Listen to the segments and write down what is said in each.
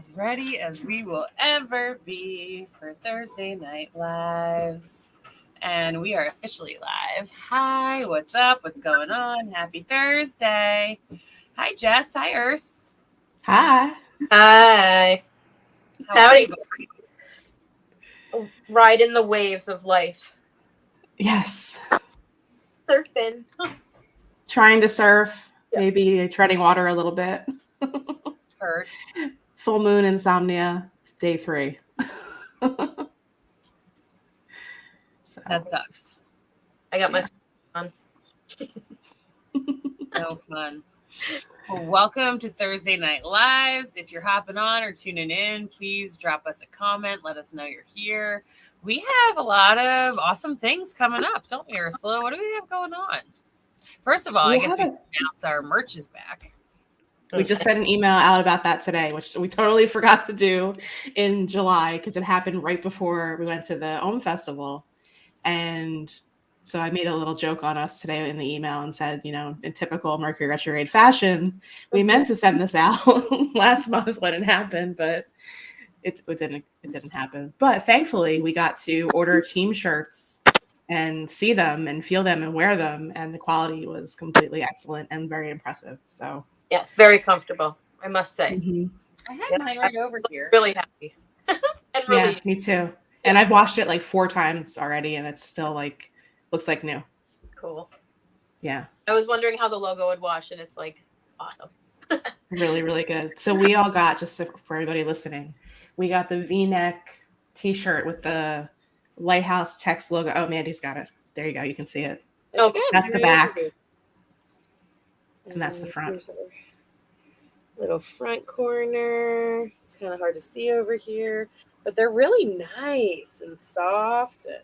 as ready as we will ever be for Thursday Night Lives. And we are officially live. Hi, what's up? What's going on? Happy Thursday. Hi, Jess. Hi, Urs. Hi. Hi. How are you? Riding the waves of life. Yes. Surfing. Trying to surf, Yeah. maybe treading water a little bit. Heard. Full moon insomnia, day 3. So. That sucks. I got my on. No fun. Well, welcome to Thursday Night Lives. If you're hopping on or tuning in, please drop us a comment. Let us know you're here. We have a lot of awesome things coming up, don't we, Ursula? What do we have going on? First of all, I guess we announce our merch is back. We just sent an email out about that today, which we totally forgot to do in July because it happened right before we went to the OM Festival. And so I made a little joke on us today in the email and said, in typical Mercury retrograde fashion, we meant to send this out last month when it happened, but it didn't happen. But thankfully, we got to order team shirts and see them and feel them and wear them, and the quality was completely excellent and very impressive. So yes, very comfortable, I must say. Mm-hmm. I had mine right over here. Really happy. And really, yeah, me too. And I've washed it like 4 times already, and it's still looks like new. Cool. Yeah. I was wondering how the logo would wash, and it's awesome. Really, really good. So we all got, just for everybody listening, we got the V-neck t-shirt with the Lighthouse text logo. Oh, Mandy's got it. There you go. You can see it. Oh, that's the back. And that's the front. Little front corner. It's kind of hard to see over here, but they're really nice and soft, and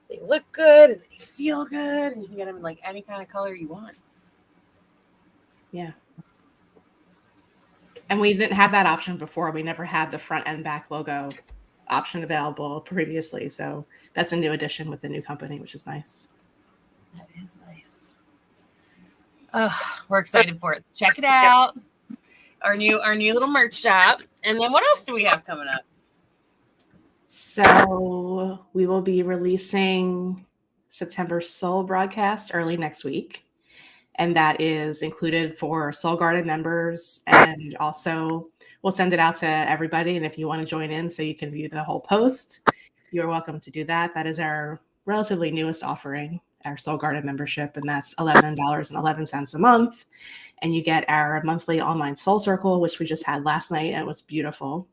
they look good and they feel good, and you can get them in any kind of color you want. Yeah. And we didn't have that option before. We never had the front and back logo option available previously. So that's a new addition with the new company, which is nice. That is nice. We're excited for it. Check it out. Our new little merch shop. And then what else do we have coming up? So we will be releasing September Soul broadcast early next week. And that is included for Soul Garden members. And also we'll send it out to everybody. And if you want to join in so you can view the whole post, you're welcome to do that. That is our relatively newest offering, our Soul Garden membership. And that's $11.11 a month. And you get our monthly online Soul Circle, which we just had last night, and it was beautiful.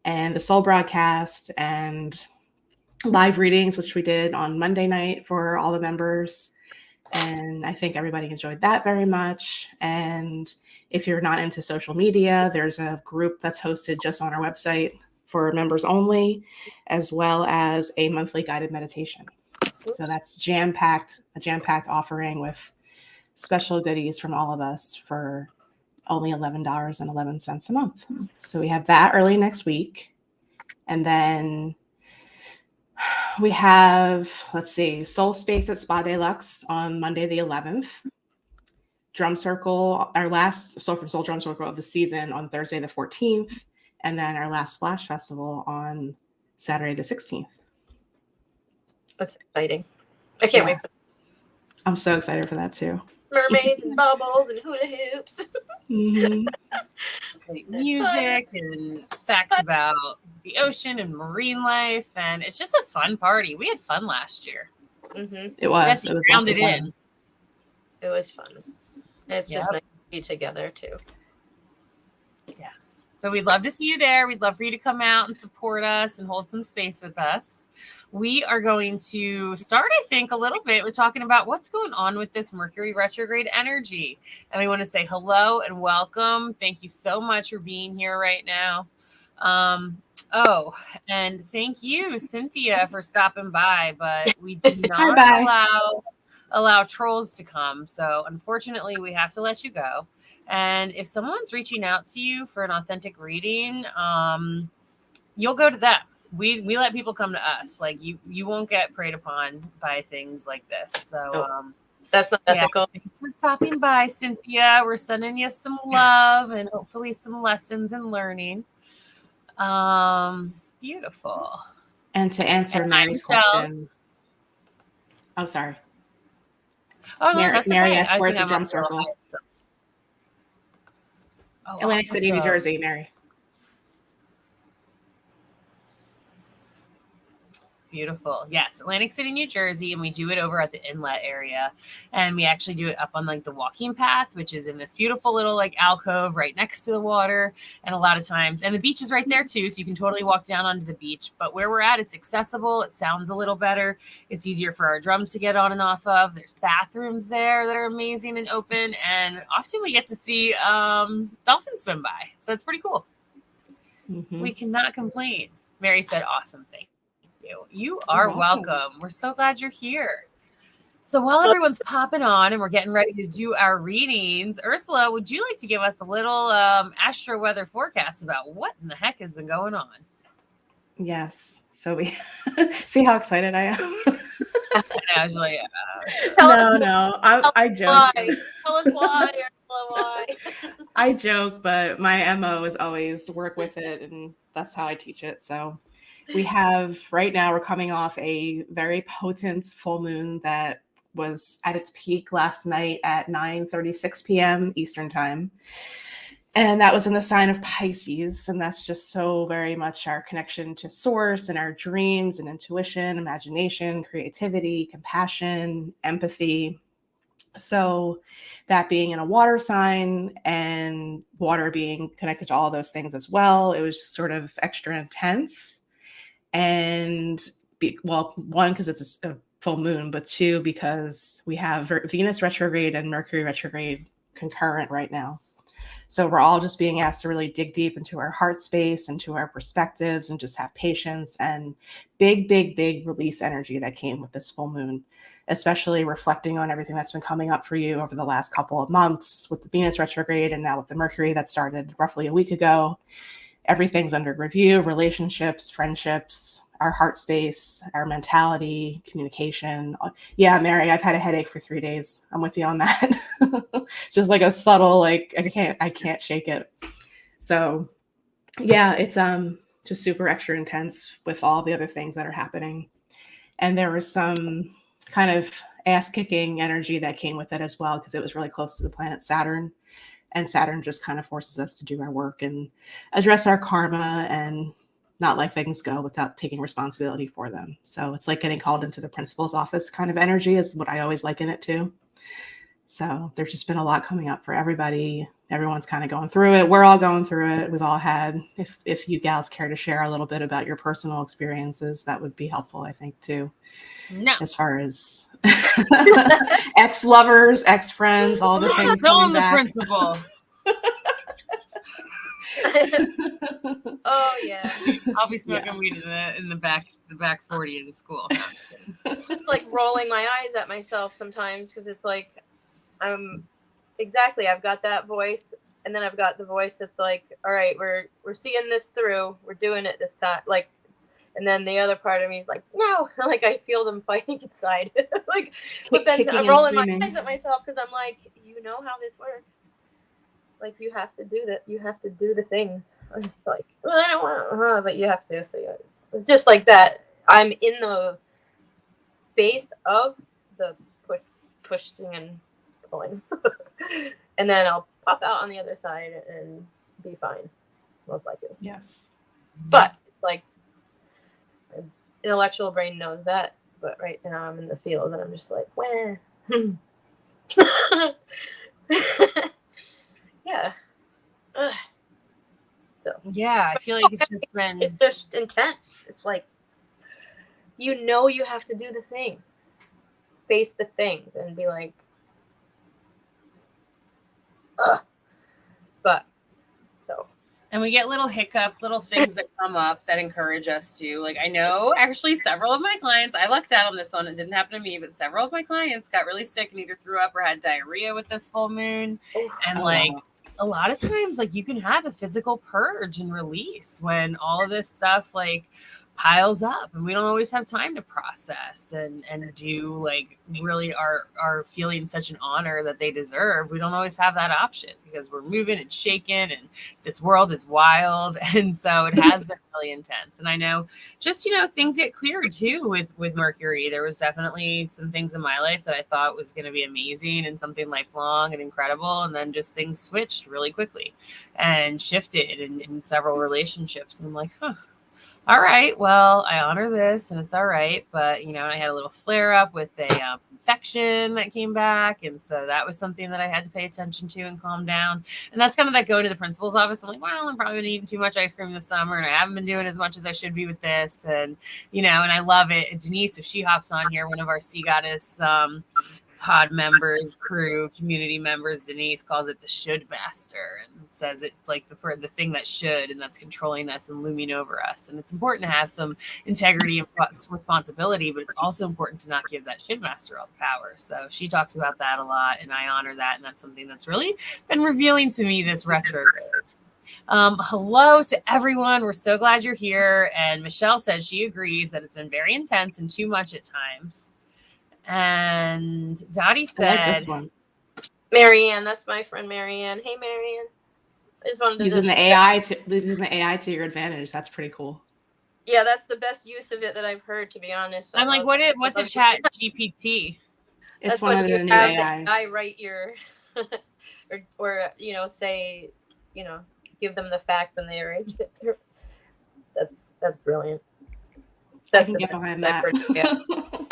And the Soul broadcast and live readings, which we did on Monday night for all the members. And I think everybody enjoyed that very much. And if you're not into social media, there's a group that's hosted just on our website for members only, as well as a monthly guided meditation. So that's a jam-packed offering with special goodies from all of us for only $11.11 a month. So we have that early next week. And then we have, Soul Space at Spa Deluxe on Monday the 11th. Drum Circle, our last Soul for Soul Drum Circle of the season on Thursday the 14th. And then our last Splash Festival on Saturday the 16th. That's exciting. I can't wait. I'm so excited for that too. Mermaids and bubbles and hula hoops. Mm-hmm. Great music and facts about the ocean and marine life, and it's just a fun party. We had fun last year. Mm-hmm. It was. It was rounded in. It was fun. And it's just nice to be together too. Yes. So we'd love to see you there. We'd love for you to come out and support us and hold some space with us. We are going to start, I think, a little bit with talking about what's going on with this Mercury retrograde energy. And we want to say hello and welcome. Thank you so much for being here right now. And thank you, Cynthia, for stopping by. But we do not allow trolls to come. So unfortunately, we have to let you go. And if someone's reaching out to you for an authentic reading, you'll go to them. We let people come to us. You won't get preyed upon by things like this. So That's not Yeah. ethical. Thanks for stopping by, Cynthia. We're sending you some love and hopefully some lessons and learning. Beautiful. And to answer And hi, Mary's Michelle. question, oh, sorry. Oh, no, Mary, that's Mary okay. asked, I where's think the I'm drum up a little circle? high. Oh, Atlantic City, New awesome. Jersey, Mary. Beautiful. Yes, Atlantic City, New Jersey, and we do it over at the inlet area. And we actually do it up on like the walking path, which is in this beautiful little like alcove right next to the water. And a lot of times, and the beach is right there too, so you can totally walk down onto the beach. But where we're at, it's accessible. It sounds a little better. It's easier for our drums to get on and off of. There's bathrooms there that are amazing and open. And often we get to see dolphins swim by. So it's pretty cool. Mhm. We cannot complain. Mary said, awesome. Thank you. You are You're welcome. welcome. We're so glad you're here. So while everyone's popping on and we're getting ready to do our readings, Ursula, would you like to give us a little astro weather forecast about what in the heck has been going on? Yes. So we see how excited I am. And I was like, No, I joke. Why? Tell us why, Ursula, why? I joke, but my MO is always work with it, and that's how I teach it. So we have right now, we're coming off a very potent full moon that was at its peak last night at 9:36 p.m. Eastern time. And that was in the sign of Pisces. And that's just so very much our connection to source and our dreams and intuition, imagination, creativity, compassion, empathy. So that being in a water sign and water being connected to all those things as well, it was just sort of extra intense. And one, because it's a full moon, but two, because we have Venus retrograde and Mercury retrograde concurrent right now. So we're all just being asked to really dig deep into our heart space, into our perspectives, and just have patience and big release energy that came with this full moon, especially reflecting on everything that's been coming up for you over the last couple of months with the Venus retrograde and now with the Mercury that started roughly a week ago. Everything's under review, relationships, friendships, our heart space, our mentality, communication. Yeah, Mary, I've had a headache for 3 days. I'm with you on that. Just like a subtle, like I can't shake it. So yeah, it's just super extra intense with all the other things that are happening. And there was some kind of ass-kicking energy that came with it as well, because it was really close to the planet Saturn. And Saturn just kind of forces us to do our work and address our karma and not let things go without taking responsibility for them. So it's like getting called into the principal's office kind of energy is what I always liken it to. So there's just been a lot coming up for everybody. Everyone's kind of going through it. We're all going through it. We've all had, if you gals care to share a little bit about your personal experiences, that would be helpful, I think, too. no. As far as ex-lovers, ex-friends, all the things coming the back. principal. Oh yeah. I'll be smoking weed in the back 40 of the school. It's like rolling my eyes at myself sometimes because it's like I've got that voice, and then I've got the voice that's like, all right, we're seeing this through, we're doing it this time, like, and then the other part of me is like, no, like I feel them fighting inside, like, but then I'm rolling my eyes at myself because I'm like, you know how this works, like you have to do that, you have to do the things. I'm just like, well, I don't want, but you have to. So yeah, it's just like that. I'm in the space of the pushing and pulling, and then I'll pop out on the other side and be fine, most likely. Yes. But it's like my intellectual brain knows that, but right now I'm in the field and I'm just like, wah. Yeah. So yeah, I feel like it's just been. It's just intense. It's like, you have to do the things, face the things, and be like, ugh. But so. And we get little hiccups, little things that come up that encourage us to, like, I know actually several of my clients, I lucked out on this one. It didn't happen to me, but several of my clients got really sick and either threw up or had diarrhea with this full moon. And a lot of times, like, you can have a physical purge and release when all of this stuff like piles up, and we don't always have time to process and do like really are feeling such an honor that they deserve. We don't always have that option because we're moving and shaking, and this world is wild. And so it has been really intense. And I know just, things get clearer too with Mercury. There was definitely some things in my life that I thought was going to be amazing and something lifelong and incredible, and then just things switched really quickly and shifted in several relationships. And I'm like, all right, well, I honor this and it's all right. But, I had a little flare up with a infection that came back. And so that was something that I had to pay attention to and calm down. And that's kind of that go to the principal's office. I'm like, well, I'm probably been eating too much ice cream this summer, and I haven't been doing as much as I should be with this. And, and I love it. And Denise, if she hops on here, one of our Sea Goddess pod members, crew, community members, Denise calls it the should master, and says it's like the thing that should, and that's controlling us and looming over us. And it's important to have some integrity and responsibility, but it's also important to not give that should master all the power. So she talks about that a lot, and I honor that, and that's something that's really been revealing to me this retrograde. Hello to everyone. We're so glad you're here. And Michelle says she agrees that it's been very intense and too much at times. And Dottie said, I like this one. Marianne, that's my friend Marianne. Hey, Marianne. I just wanted to Using the AI to your advantage. That's pretty cool. Yeah, that's the best use of it that I've heard, to be honest. I'm like, what's a chat GPT? It's one of the new AI. I write your, or say, give them the facts and they arrange it. That's brilliant. I can get behind that. Yeah.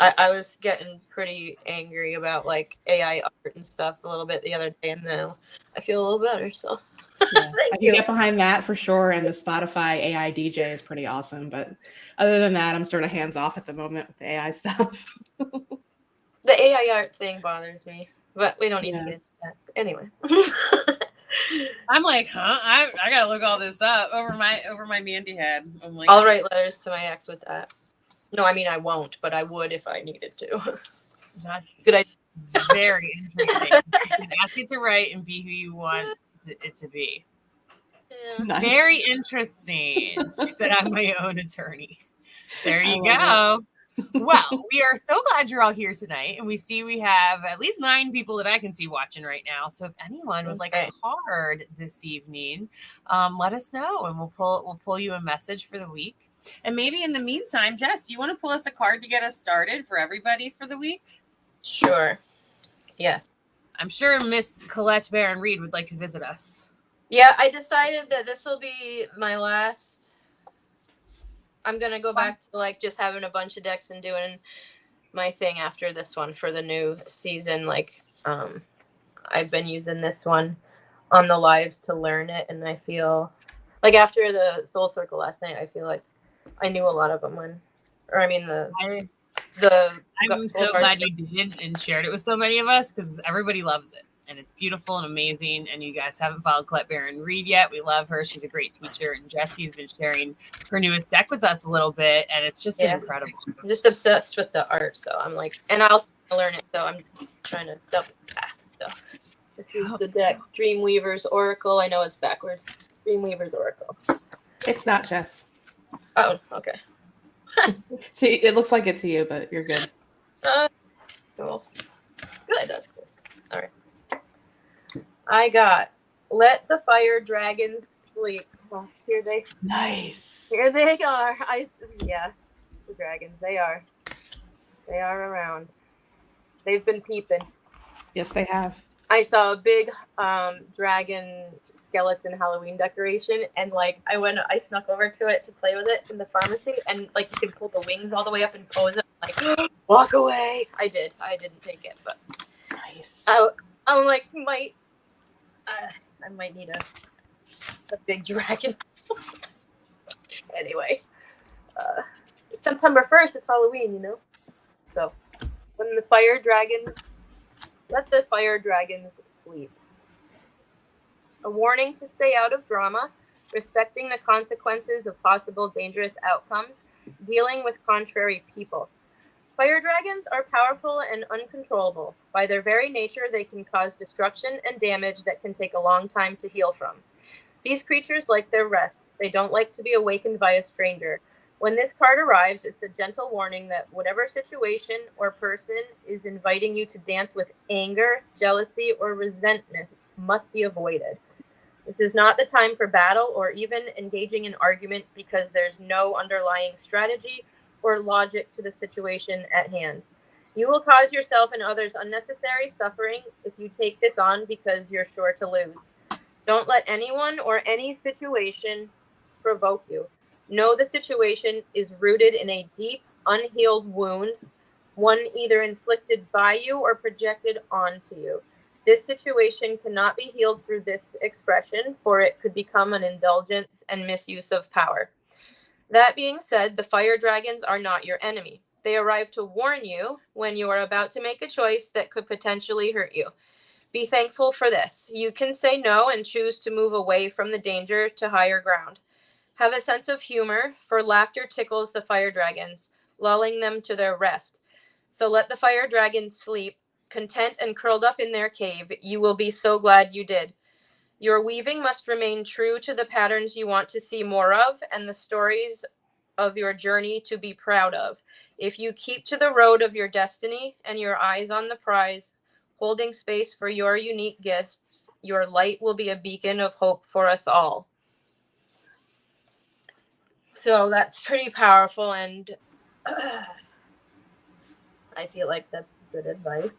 I was getting pretty angry about like AI art and stuff a little bit the other day, and now I feel a little better. So yeah, I can get behind that for sure. And the Spotify AI DJ is pretty awesome. But other than that, I'm sort of hands off at the moment with the AI stuff. The AI art thing bothers me, but we don't need to get into that. Anyway. I'm like, I gotta look all this up over my Mandy head. I'm like, I'll write letters to my ex with that. No, I mean I won't, but I would if I needed to. That's good idea. Very interesting. You can ask it to write and be who you want it to be. Yeah. Nice. Very interesting. She said, I'm my own attorney. There you I go. Well, we are so glad you're all here tonight, and we see we have at least 9 people that I can see watching right now. So if anyone would like a card this evening, let us know, and we'll pull you a message for the week. And maybe in the meantime, Jess, you want to pull us a card to get us started for everybody for the week? Sure. Yes. I'm sure Miss Colette Barron Reed would like to visit us. Yeah, I decided that this will be my last. I'm going to go back to like just having a bunch of decks and doing my thing after this one for the new season. Like, I've been using this one on the lives to learn it. And I feel like after the Soul Circle last night, I feel like I knew a lot of them I'm so glad you did and shared it with so many of us, because everybody loves it. And it's beautiful and amazing. And you guys haven't followed Colette Barron Reed yet. We love her. She's a great teacher. And Jessie's been sharing her newest deck with us a little bit. And it's just been incredible. I'm just obsessed with the art. So I'm like, and I also learn it. So I'm trying to double fast. So this is the deck. Dreamweaver's Oracle. I know it's backwards. Dreamweaver's Oracle. It's not, Jess. Oh, okay. See, it looks like it to you, but you're good. Cool. Good. That's cool. All right. I got Let the Fire Dragons Sleep. Oh, here they are. The dragons. They are around. They've been peeping. Yes, they have. I saw a big dragon skeleton Halloween decoration, and like I snuck over to it to play with it in the pharmacy, and like you can pull the wings all the way up and pose it. Like, walk away. I didn't take it, but nice. I'm like, I might need a big dragon. Anyway, it's September 1st. It's Halloween, So, let the fire dragons sleep. A warning to stay out of drama, respecting the consequences of possible dangerous outcomes, dealing with contrary people. Fire dragons are powerful and uncontrollable. By their very nature, they can cause destruction and damage that can take a long time to heal from. These creatures like their rest. They don't like to be awakened by a stranger. When this card arrives, it's a gentle warning that whatever situation or person is inviting you to dance with anger, jealousy, or resentment must be avoided. This is not the time for battle or even engaging in argument because there's no underlying strategy or logic to the situation at hand. You will cause yourself and others unnecessary suffering if you take this on because you're sure to lose. Don't let anyone or any situation provoke you. Know the situation is rooted in a deep, unhealed wound, one either inflicted by you or projected onto you. This situation cannot be healed through this expression, for it could become an indulgence and misuse of power. That being said, the fire dragons are not your enemy. They arrive to warn you when you are about to make a choice that could potentially hurt you. Be thankful for this. You can say no and choose to move away from the danger to higher ground. Have a sense of humor, for laughter tickles the fire dragons, lulling them to their rest. So let the fire dragons sleep, content and curled up in their cave. You will be so glad you did. Your weaving must remain true to the patterns you want to see more of and the stories of your journey to be proud of. If you keep to the road of your destiny and your eyes on the prize, holding space for your unique gifts, your light will be a beacon of hope for us all. So that's pretty powerful, and I feel like that's good advice.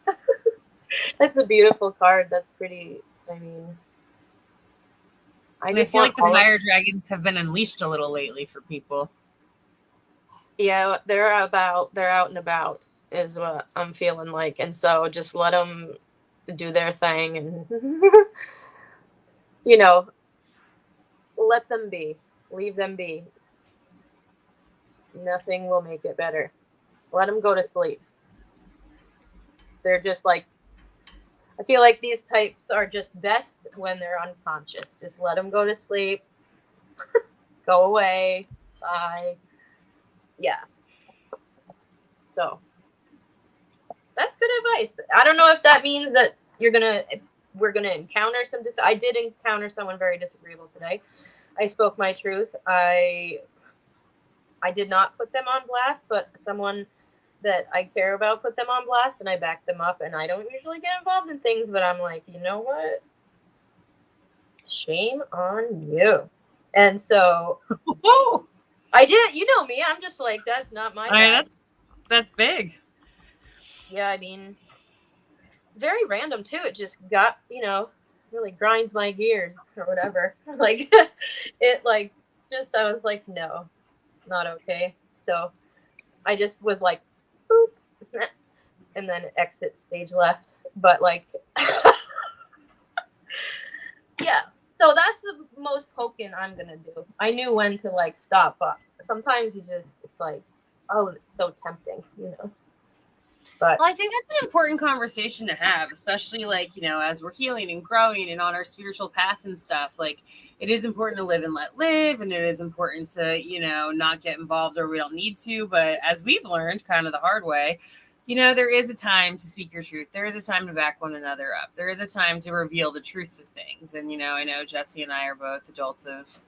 That's a beautiful card. That's pretty, I mean, I feel like the fire dragons have been unleashed a little lately for people. Yeah, they're out and about is what I'm feeling like. And so just let them do their thing and, you know, let them be. Leave them be. Nothing will make it better. Let them go to sleep. They're just like, I feel like these types are just best when they're unconscious. Just let them go to sleep. Go away. Bye. Yeah. So that's good advice. I don't know if that means that we're gonna encounter some. I did encounter someone very disagreeable today. I spoke my truth. I did not put them on blast, but someone that I care about put them on blast, and I backed them up. And I don't usually get involved in things, but I'm like, you know what? Shame on you. And so I did. You know me. I'm just like, that's not my bag. That's big. Yeah, I mean, very random too. It just got, really grinds my gears or whatever. Like it just I was like, no, not okay. So I just was like, boop, and then exit stage left. But like yeah. So that's the most poking I'm gonna do. I knew when to like stop, but sometimes it's like, oh, it's so tempting, But well, I think that's an important conversation to have, especially as we're healing and growing and on our spiritual path and stuff. Like, it is important to live and let live, and it is important to, not get involved or we don't need to. But as we've learned kind of the hard way, there is a time to speak your truth. There is a time to back one another up. There is a time to reveal the truths of things. And, I know Jesse and I are both adults of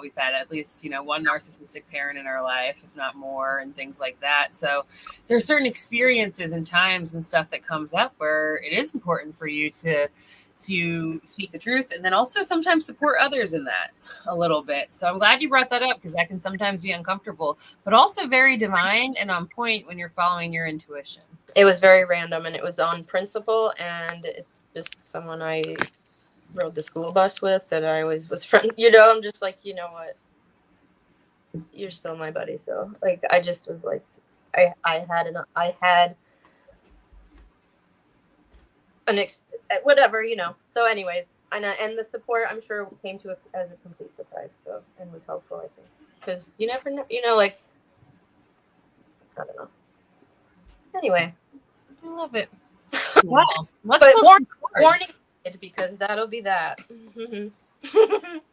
we've had at least, one narcissistic parent in our life, if not more, and things like that. So there are certain experiences and times and stuff that comes up where it is important for you to speak the truth, and then also sometimes support others in that a little bit. So I'm glad you brought that up, because that can sometimes be uncomfortable, but also very divine and on point when you're following your intuition. It was very random, and it was on principle, and it's just someone I rode the school bus with that I always was friend. I'm just like, you know what? You're still my buddy. So like, I just was like, I had whatever, So anyways, and the support, I'm sure, came to as a complete surprise. So, and was helpful, I think, because you never know, like, I don't know. Anyway, I love it. Well, but warning, because that'll be that.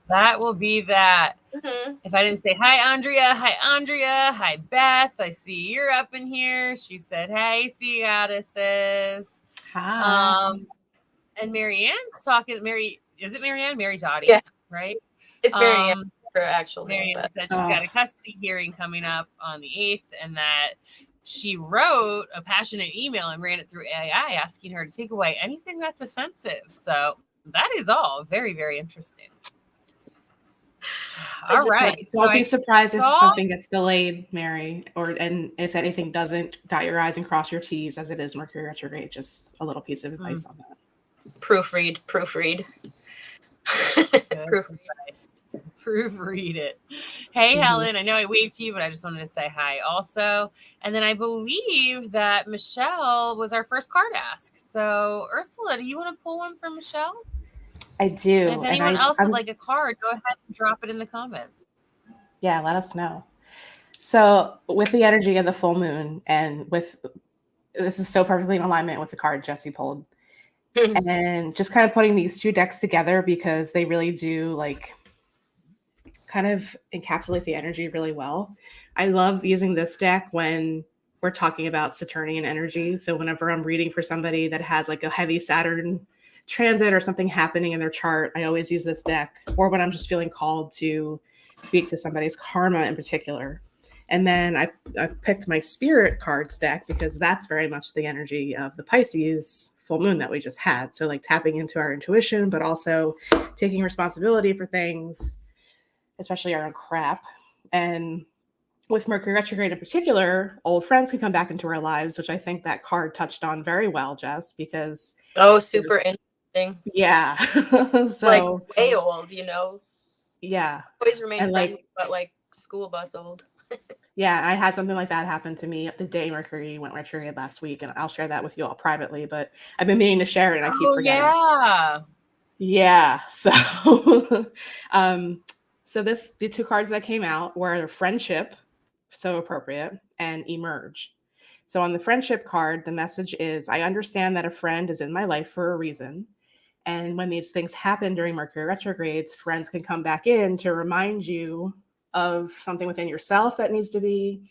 That will be that. Mm-hmm. If I didn't say hi, Andrea. Hi, Beth. I see you're up in here. She said, hey, sea goddesses. Hi. And Marianne's talking. Is it Marianne? Mary Dottie. Yeah. Right? It's Marianne. her actual name. Marion But said she's got a custody hearing coming up on the 8th, and that she wrote a passionate email and ran it through AI asking her to take away anything that's offensive. So that is all very, very interesting. All right. Don't be surprised if something gets delayed, Mary, and if anything doesn't, dot your I's and cross your T's, as it is Mercury retrograde. Just a little piece of advice on that. proofread. Proofread it. Hey, Helen, I know I waved to you, but I just wanted to say hi also. And then I believe that Michelle was our first card ask. So, Ursula, do you want to pull one for Michelle? I do. And if anyone else would like a card, go ahead and drop it in the comments. Yeah, let us know. So, with the energy of the full moon, and with this is so perfectly in alignment with the card Jesse pulled, and just kind of putting these two decks together because they really do kind of encapsulate the energy really well. I love using this deck when we're talking about Saturnian energy. So whenever I'm reading for somebody that has like a heavy Saturn transit or something happening in their chart, I always use this deck, or when I'm just feeling called to speak to somebody's karma in particular. And then I picked my spirit cards deck because that's very much the energy of the Pisces full moon that we just had. So like tapping into our intuition, but also taking responsibility for things, especially our own crap. And with Mercury retrograde in particular, old friends can come back into our lives, which I think that card touched on very well, Jess, because super interesting. Yeah. So like way old, Yeah. Always remain And, friends, but like school bus old. Yeah, I had something like that happen to me the day Mercury went retrograde last week, and I'll share that with you all privately, but I've been meaning to share it and I keep forgetting. Yeah. So so the two cards that came out were friendship, so appropriate, and emerge. So on the friendship card, the message is, I understand that a friend is in my life for a reason. And when these things happen during Mercury retrogrades, friends can come back in to remind you of something within yourself that needs to be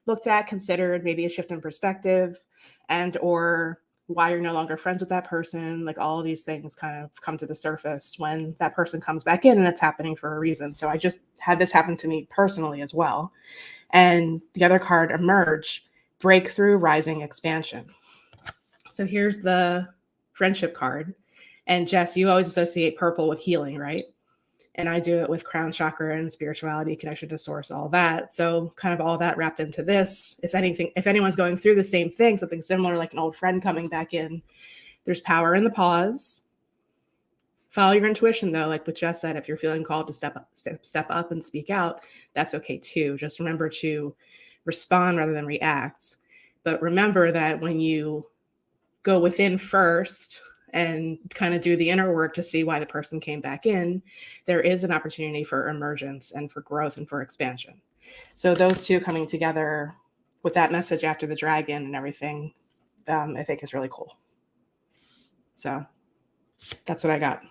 looked at, considered, maybe a shift in perspective, and or why you're no longer friends with that person. Like all of these things kind of come to the surface when that person comes back in, and it's happening for a reason. So I just had this happen to me personally as well. And the other card, emerge, breakthrough, rising, expansion. So here's the friendship card. And Jess, you always associate purple with healing, right? And I do it with crown chakra and spirituality, connection to source, all that. So kind of all that wrapped into this. If anyone's going through the same thing, something similar, like an old friend coming back in, there's power in the pause. Follow your intuition, though. Like what Jess said, if you're feeling called to step up and speak out, that's okay too. Just remember to respond rather than react. But remember that when you go within first and kind of do the inner work to see why the person came back in, there is an opportunity for emergence and for growth and for expansion. So those two coming together with that message after the dragon and everything, I think is really cool. So that's what I got.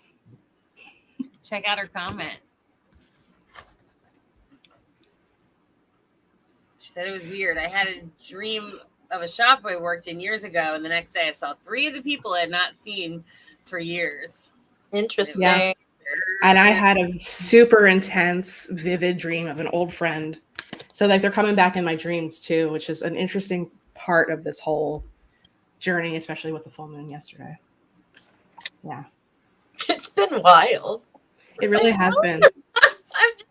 Check out her comment. She said it was weird. I had a dream of a shop I worked in years ago, and the next day I saw 3 of the people I had not seen for years. Interesting. Yeah. And I had a super intense, vivid dream of an old friend. So like they're coming back in my dreams too, which is an interesting part of this whole journey, especially with the full moon yesterday. Yeah. It's been wild. It really has been.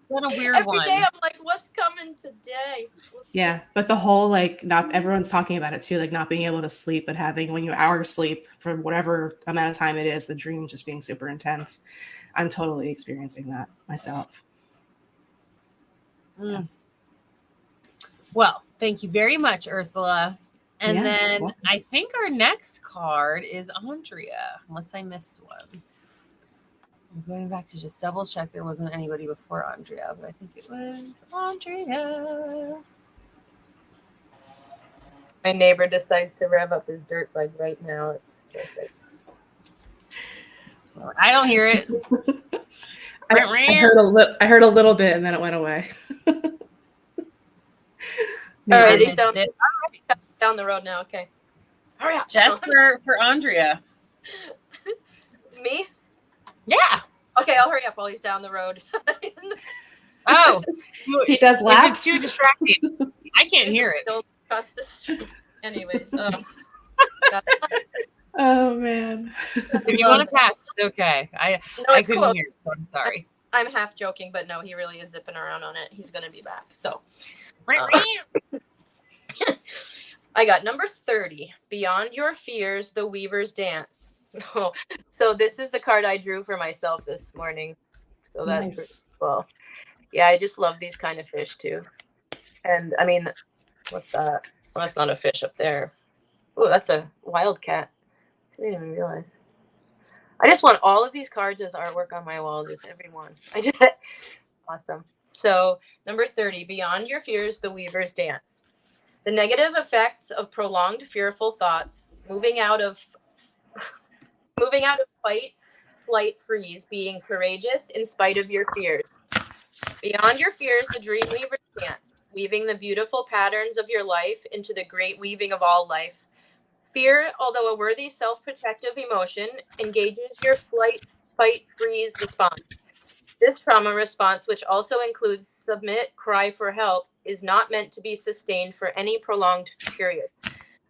What a weird Every one. day I'm like, what's coming today? Yeah, but the whole not everyone's talking about it too, like not being able to sleep, but having when you hour sleep for whatever amount of time it is, the dream just being super intense. I'm totally experiencing that myself. Yeah. Well, thank you very much, Ursula. And then I think our next card is Andrea, unless I missed one. I'm going back to just double check there wasn't anybody before Andrea, but I think it was Andrea. My neighbor decides to rev up his dirt bike right now. It's perfect. I don't hear it. I heard a little bit and then it went away. All right, he's down the road now. Okay. Hurry up. Just for Andrea. Me? Yeah. Okay, I'll hurry up while he's down the road. Oh, He does if laugh. it's too distracting, I can't hear it. Don't trust this. Anyway, God. Oh man. If you want to pass, it's okay. I it's couldn't cool. hear it, so I'm sorry. I'm half joking, but no, he really is zipping around on it. He's gonna be back. So I got number 30. Beyond Your Fears, the Weaver's Dance. So this is the card I drew for myself this morning. So that's pretty Nice. cool. Yeah, I just love these kind of fish too. And I mean, what's that? Well, that's not a fish up there. Oh, that's a wildcat. I didn't even realize. I just want all of these cards as artwork on my wall, just every one. Awesome. So number 30, Beyond Your Fears, the Weaver's Dance. The negative effects of prolonged fearful thoughts, moving out of fight, flight, freeze, being courageous in spite of your fears. Beyond your fears, the dream weaver's dance, weaving the beautiful patterns of your life into the great weaving of all life. Fear, although a worthy self-protective emotion, engages your flight, fight, freeze response. This trauma response, which also includes submit, cry for help, is not meant to be sustained for any prolonged period.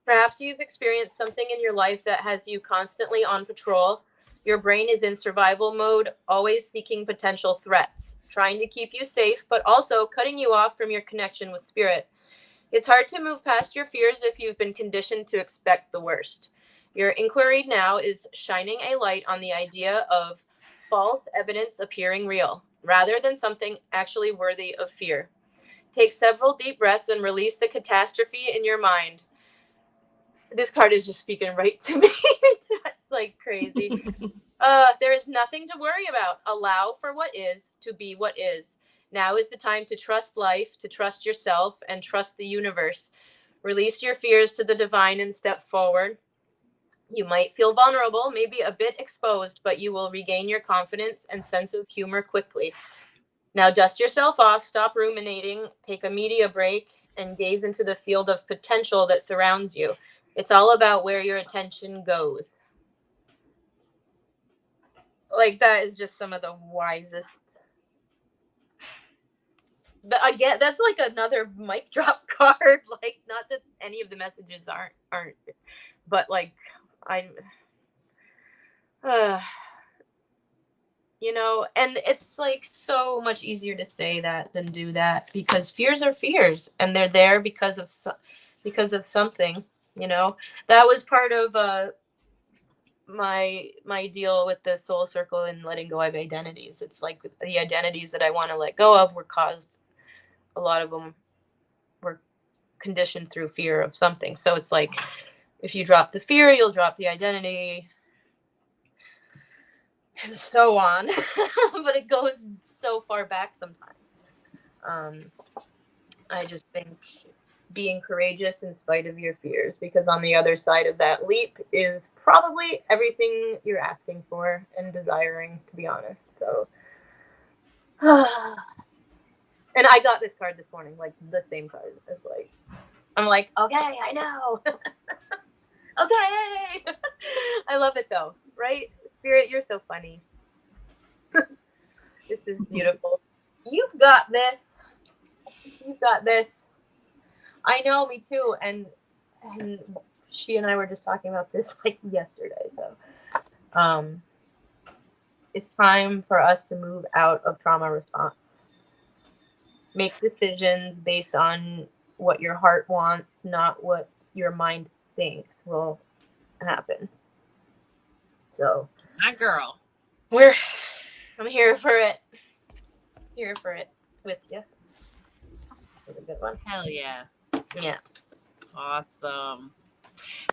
Perhaps you've experienced something in your life that has you constantly on patrol. Your brain is in survival mode, always seeking potential threats, trying to keep you safe, but also cutting you off from your connection with spirit. It's hard to move past your fears if you've been conditioned to expect the worst. Your inquiry now is shining a light on the idea of false evidence appearing real, rather than something actually worthy of fear. Take several deep breaths and release the catastrophe in your mind. This card is just speaking right to me. It's like crazy. There is nothing to worry about. Allow for what is to be what is. Now is the time to trust life, to trust yourself, and trust the universe. Release your fears to the divine and step forward. You might feel vulnerable, maybe a bit exposed, but you will regain your confidence and sense of humor quickly. Now dust yourself off, stop ruminating, take a media break, and gaze into the field of potential that surrounds you. It's all about where your attention goes. Like, that is just some of the wisest. Again, that's like another mic drop card. Like, not that any of the messages aren't, but like, you know, and it's like so much easier to say that than do that, because fears are fears, and they're there because of something. You know, that was part of my deal with the soul circle and letting go of identities. It's like the identities that I want to let go of were caused. A lot of them were conditioned through fear of something. So it's like, if you drop the fear, you'll drop the identity, and so on. But it goes so far back sometimes. I just think being courageous in spite of your fears, because on the other side of that leap is probably everything you're asking for and desiring, to be honest. So, and I got this card this morning, like the same card. It's like, I'm like, okay, I know. Okay. I love it though, right? Spirit, you're so funny. This is beautiful. You've got this. You've got this. I know, me too. And she and I were just talking about this like yesterday. So it's time for us to move out of trauma response. Make decisions based on what your heart wants, not what your mind thinks will happen. So, My girl. I'm here for it. Here for it with you. That's a good one. Hell yeah. Yeah. Awesome.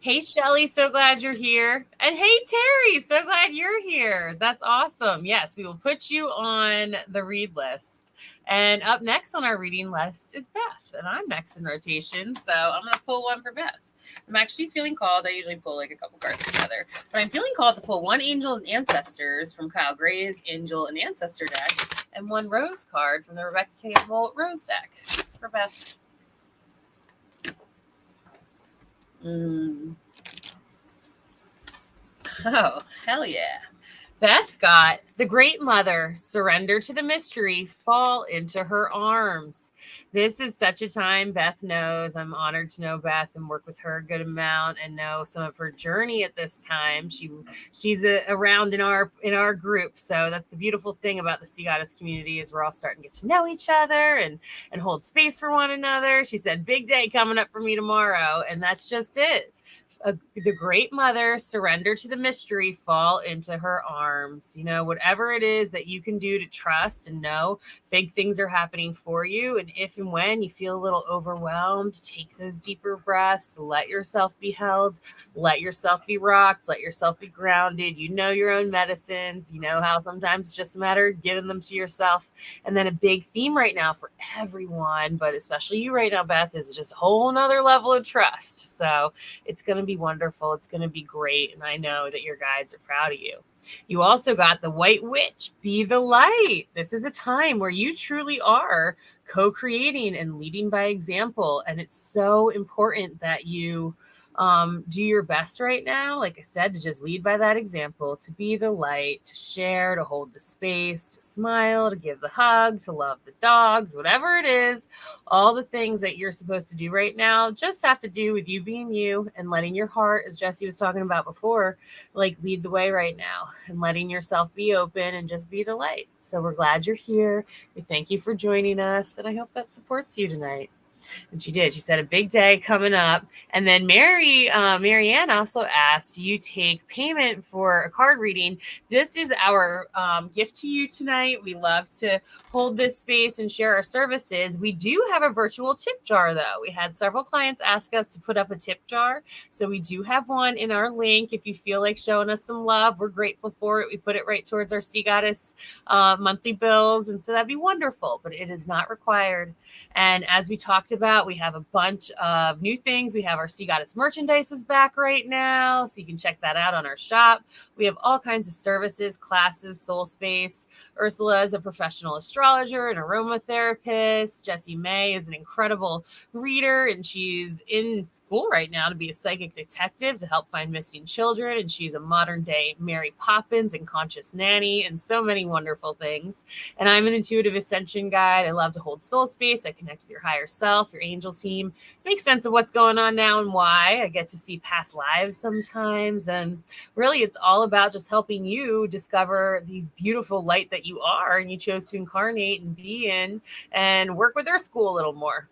Hey, Shelly, so glad you're here. And hey, Terry, so glad you're here. That's awesome. Yes, we will put you on the read list. And up next on our reading list is Beth. And I'm next in rotation. So I'm going to pull one for Beth. I'm actually feeling called. I usually pull like a couple cards together. But I'm feeling called to pull one Angel and Ancestors from Kyle Gray's Angel and Ancestor deck and one Rose card from the Rebecca Campbell Rose deck for Beth. Oh, hell yeah. Beth got The great mother, surrender to the mystery, fall into her arms. This is such a time Beth knows. I'm honored to know Beth and work with her a good amount and know some of her journey at this time. She's around in our group, so that's the beautiful thing about the Sea Goddess community is we're all starting to get to know each other and hold space for one another. She said, "Big day coming up for me tomorrow," and that's just it. The great mother, surrender to the mystery, fall into her arms. Whatever it is that you can do to trust and know big things are happening for you. And if and when you feel a little overwhelmed, take those deeper breaths, let yourself be held, let yourself be rocked, let yourself be grounded. You know your own medicines. You know how sometimes it's just a matter of giving them to yourself. And then a big theme right now for everyone, but especially you right now, Beth, is just a whole nother level of trust. So it's going to be wonderful. It's going to be great. And I know that your guides are proud of you. You also got the White Witch, be the light. This is a time where you truly are co-creating and leading by example. And it's so important that you do your best right now, like I said, to just lead by that example, to be the light, to share, to hold the space, to smile, to give the hug, to love the dogs, whatever it is. All the things that you're supposed to do right now just have to do with you being you and letting your heart, as Jesse was talking about before, like lead the way right now and letting yourself be open and just be the light. So we're glad you're here. We thank you for joining us, and I hope that supports you tonight. And she did. She said a big day coming up. And then Marianne also asked, you take payment for a card reading. This is our gift to you tonight. We love to hold this space and share our services. We do have a virtual tip jar, though. We had several clients ask us to put up a tip jar. So we do have one in our link. If you feel like showing us some love, we're grateful for it. We put it right towards our Sea Goddess monthly bills. And so that'd be wonderful, but it is not required. And as we talked about, we have a bunch of new things. We have our Sea Goddess merchandise is back right now, so you can check that out on our shop. We have all kinds of services, classes, soul space. Ursula is a professional astrologer and aromatherapist. Jessie May is an incredible reader, and she's in school right now to be a psychic detective to help find missing children. And she's a modern day Mary Poppins and conscious nanny and so many wonderful things. And I'm an intuitive ascension guide. I love to hold soul space. I connect with your higher self, your angel team, make sense of what's going on now and why. I get to see past lives sometimes. And really, it's all about just helping you discover the beautiful light that you are and you chose to incarnate and be in and work with our school a little more.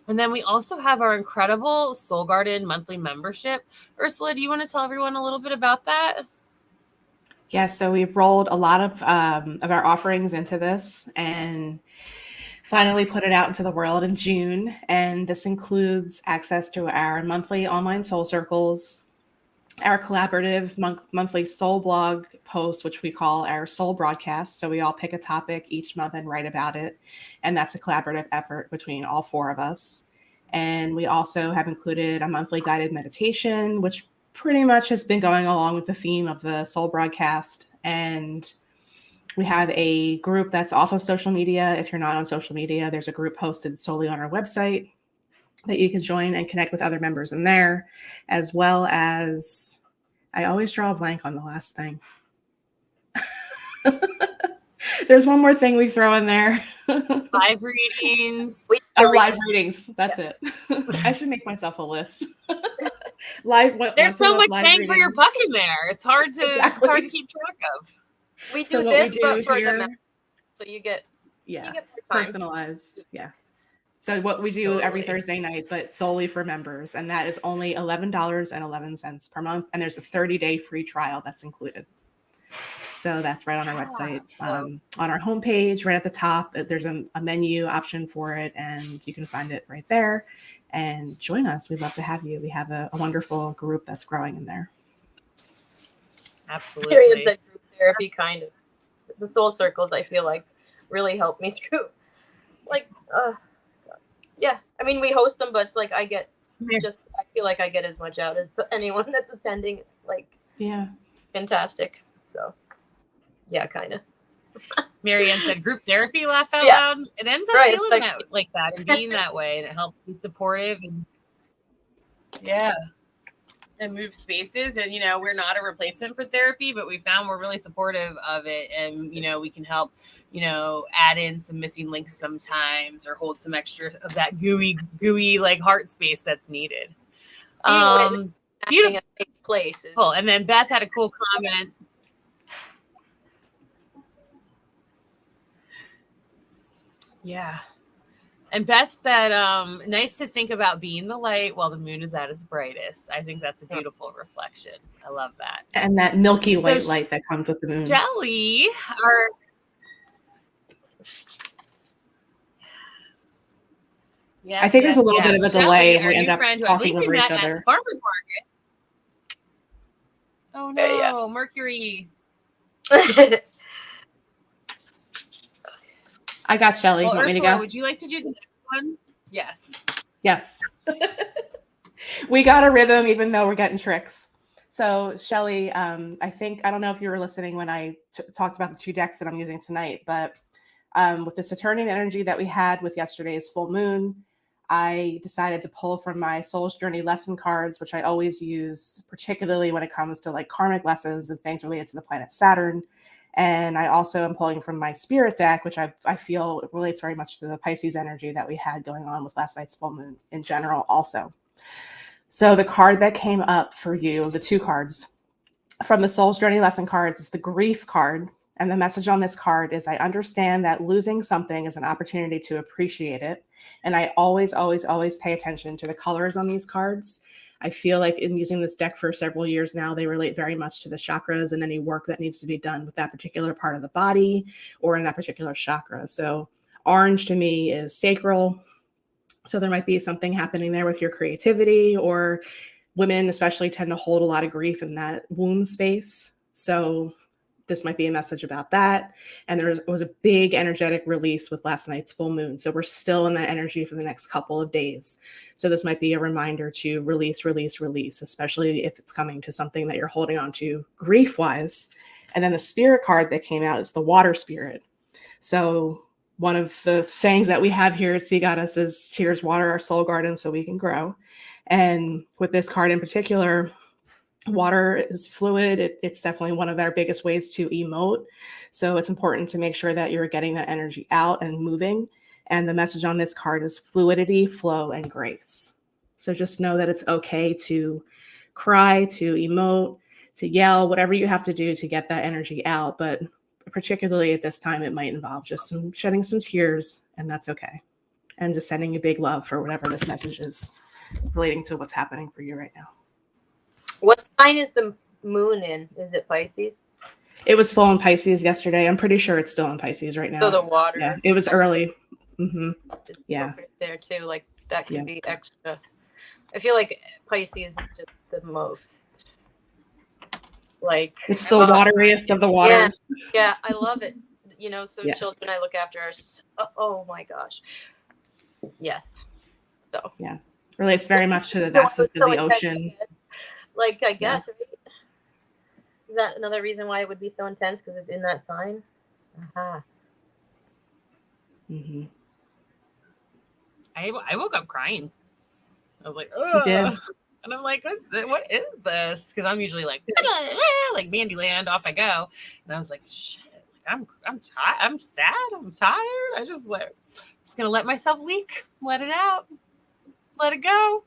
And then we also have our incredible Soul Garden monthly membership. Ursula, do you want to tell everyone a little bit about that? Yeah, so we've rolled a lot of our offerings into this and finally put it out into the world in June. And this includes access to our monthly online soul circles, our collaborative monthly soul blog post, which we call our soul broadcast. So we all pick a topic each month and write about it. And that's a collaborative effort between all four of us. And we also have included a monthly guided meditation, which pretty much has been going along with the theme of the soul broadcast. And we have a group that's off of social media. If you're not on social media, there's a group posted solely on our website that you can join and connect with other members in there, as well as, I always draw a blank on the last thing. There's one more thing we throw in there. Live readings. Live readings. That's it. I should make myself a list. There's so much bang for your buck in there. It's hard to Exactly. it's hard to keep track of. We do this, but for the members. So you get personalized. Yeah. So what we do every Thursday night, but solely for members, and that is only $11.11 per month, and there's a 30-day free trial that's included. So that's right on our website, on our homepage, right at the top. There's a menu option for it, and you can find it right there. And join us. We'd love to have you. We have a wonderful group that's growing in there. Absolutely. Experience that group therapy kind of. The soul circles, I feel like, really helped me through. Yeah. I mean, we host them, but it's like I feel like I get as much out as anyone that's attending. It's like, fantastic. So, yeah, kind of. Marianne said group therapy, laugh out loud. It ends up feeling like that and being that way, and it helps be supportive. And and move spaces. And, we're not a replacement for therapy, but we found we're really supportive of it. And, we can help, add in some missing links sometimes or hold some extra of that gooey, like heart space that's needed. Beautiful places. And then Beth had a cool comment. Yeah. And Beth said, nice to think about being the light while the moon is at its brightest. I think that's a beautiful reflection. I love that. And that milky white light that comes with the moon. Jelly, I think there's a little bit of a delay and we end up talking over each other. Farmer's market. Oh no, Mercury. I got Shelly. Well, Want Ursula, me to go? Would you like to do the next one? Yes. Yes. We got a rhythm, even though we're getting tricks. So Shelly, I don't know if you were listening when I talked about the 2 decks that I'm using tonight, but with the Saturnian energy that we had with yesterday's full moon, I decided to pull from my Soul's Journey lesson cards, which I always use, particularly when it comes to like karmic lessons and things related to the planet Saturn. And I also am pulling from my spirit deck, which I feel relates very much to the Pisces energy that we had going on with last night's full moon in general also. So the card that came up for you, the 2 cards from the Soul's Journey lesson cards, is the grief card. And the message on this card is, I understand that losing something is an opportunity to appreciate it. And I always, always, always pay attention to the colors on these cards. I feel like in using this deck for several years now, they relate very much to the chakras and any work that needs to be done with that particular part of the body or in that particular chakra. So orange to me is sacral. So there might be something happening there with your creativity, or women especially tend to hold a lot of grief in that womb space. So this might be a message about that. And there was a big energetic release with last night's full moon. So we're still in that energy for the next couple of days. So this might be a reminder to release, release, release, especially if it's coming to something that you're holding on to grief-wise. And then the spirit card that came out is the water spirit. So one of the sayings that we have here at Sea Goddess is, tears water our soul garden so we can grow. And with this card in particular, water is fluid. It's definitely one of our biggest ways to emote. So it's important to make sure that you're getting that energy out and moving. And the message on this card is fluidity, flow, and grace. So just know that it's okay to cry, to emote, to yell, whatever you have to do to get that energy out. But particularly at this time, it might involve just shedding some tears, and that's okay. And just sending you big love for whatever this message is relating to what's happening for you right now. What sign is the moon in? Is it Pisces? It was full in Pisces yesterday. I'm pretty sure it's still in Pisces right now. So the water. Yeah, it was early. Mm-hmm. Yeah. There too. Like that can be extra. I feel like Pisces is just the most. Like it's the wateriest of the waters. Yeah, I love it. Some children I look after are. Oh my gosh. Yes. So. Yeah, relates very much to the vastness of the ocean. I guess, right? Is that another reason why it would be so intense? Because it's in that sign? Aha. Mm-hmm. I woke up crying. I was like, you did. And I'm like, what is this? Because I'm usually like Mandy Land, off I go. And I was like, shit, I'm tired. I'm sad. I'm tired. I'm just gonna let myself leak, let it out, let it go.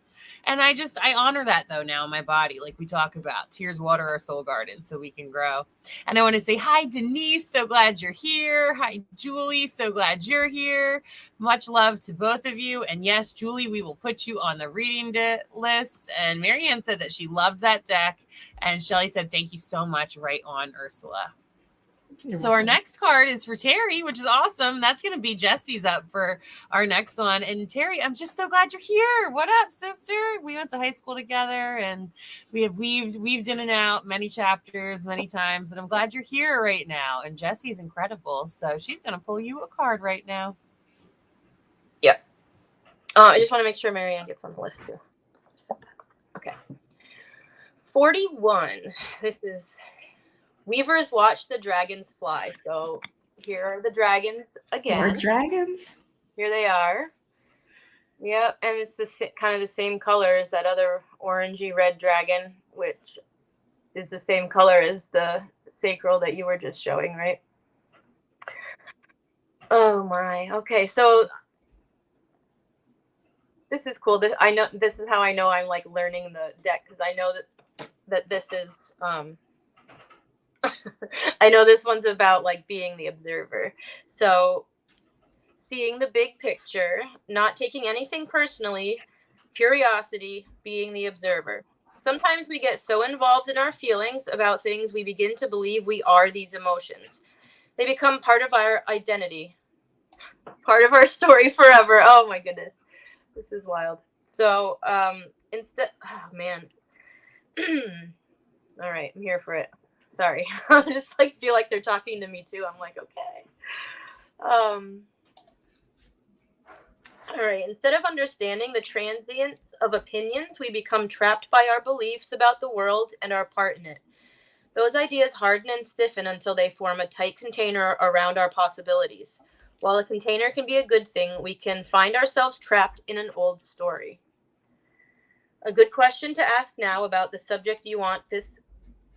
And I honor that though now in my body, like we talk about. Tears water our soul garden so we can grow. And I want to say hi, Denise. So glad you're here. Hi, Julie. So glad you're here. Much love to both of you. And yes, Julie, we will put you on the reading list. And Marianne said that she loved that deck. And Shelly said, thank you so much. Right on, Ursula. So our next card is for Terry, which is awesome. That's going to be Jesse's up for our next one. And Terry, I'm just so glad you're here. What up, sister? We went to high school together and we have weaved in and out many chapters, many times. And I'm glad you're here right now. And Jesse's incredible. So she's going to pull you a card right now. Yep. I just want to make sure Marianne gets on the list too. Okay. 41. This is... Weavers watch the dragons fly. So here are the dragons again. More dragons. Here they are. Yep, and it's kind of the same color as that other orangey red dragon which is the same color as the sacral that you were just showing, right? Oh my. Okay, so this is cool. This is how I know I'm like learning the deck, because I know that this is I know this one's about like being the observer. So seeing the big picture, not taking anything personally, curiosity, being the observer. Sometimes we get so involved in our feelings about things we begin to believe we are these emotions. They become part of our identity, part of our story forever. Oh my goodness. This is wild. So instead, oh man. All right, I'm here for it. Sorry. I just like feel like they're talking to me too. I'm like, okay. All right, instead of understanding the transience of opinions, we become trapped by our beliefs about the world and our part in it. Those ideas harden and stiffen until they form a tight container around our possibilities. While a container can be a good thing, we can find ourselves trapped in an old story. A good question to ask now about the subject you want this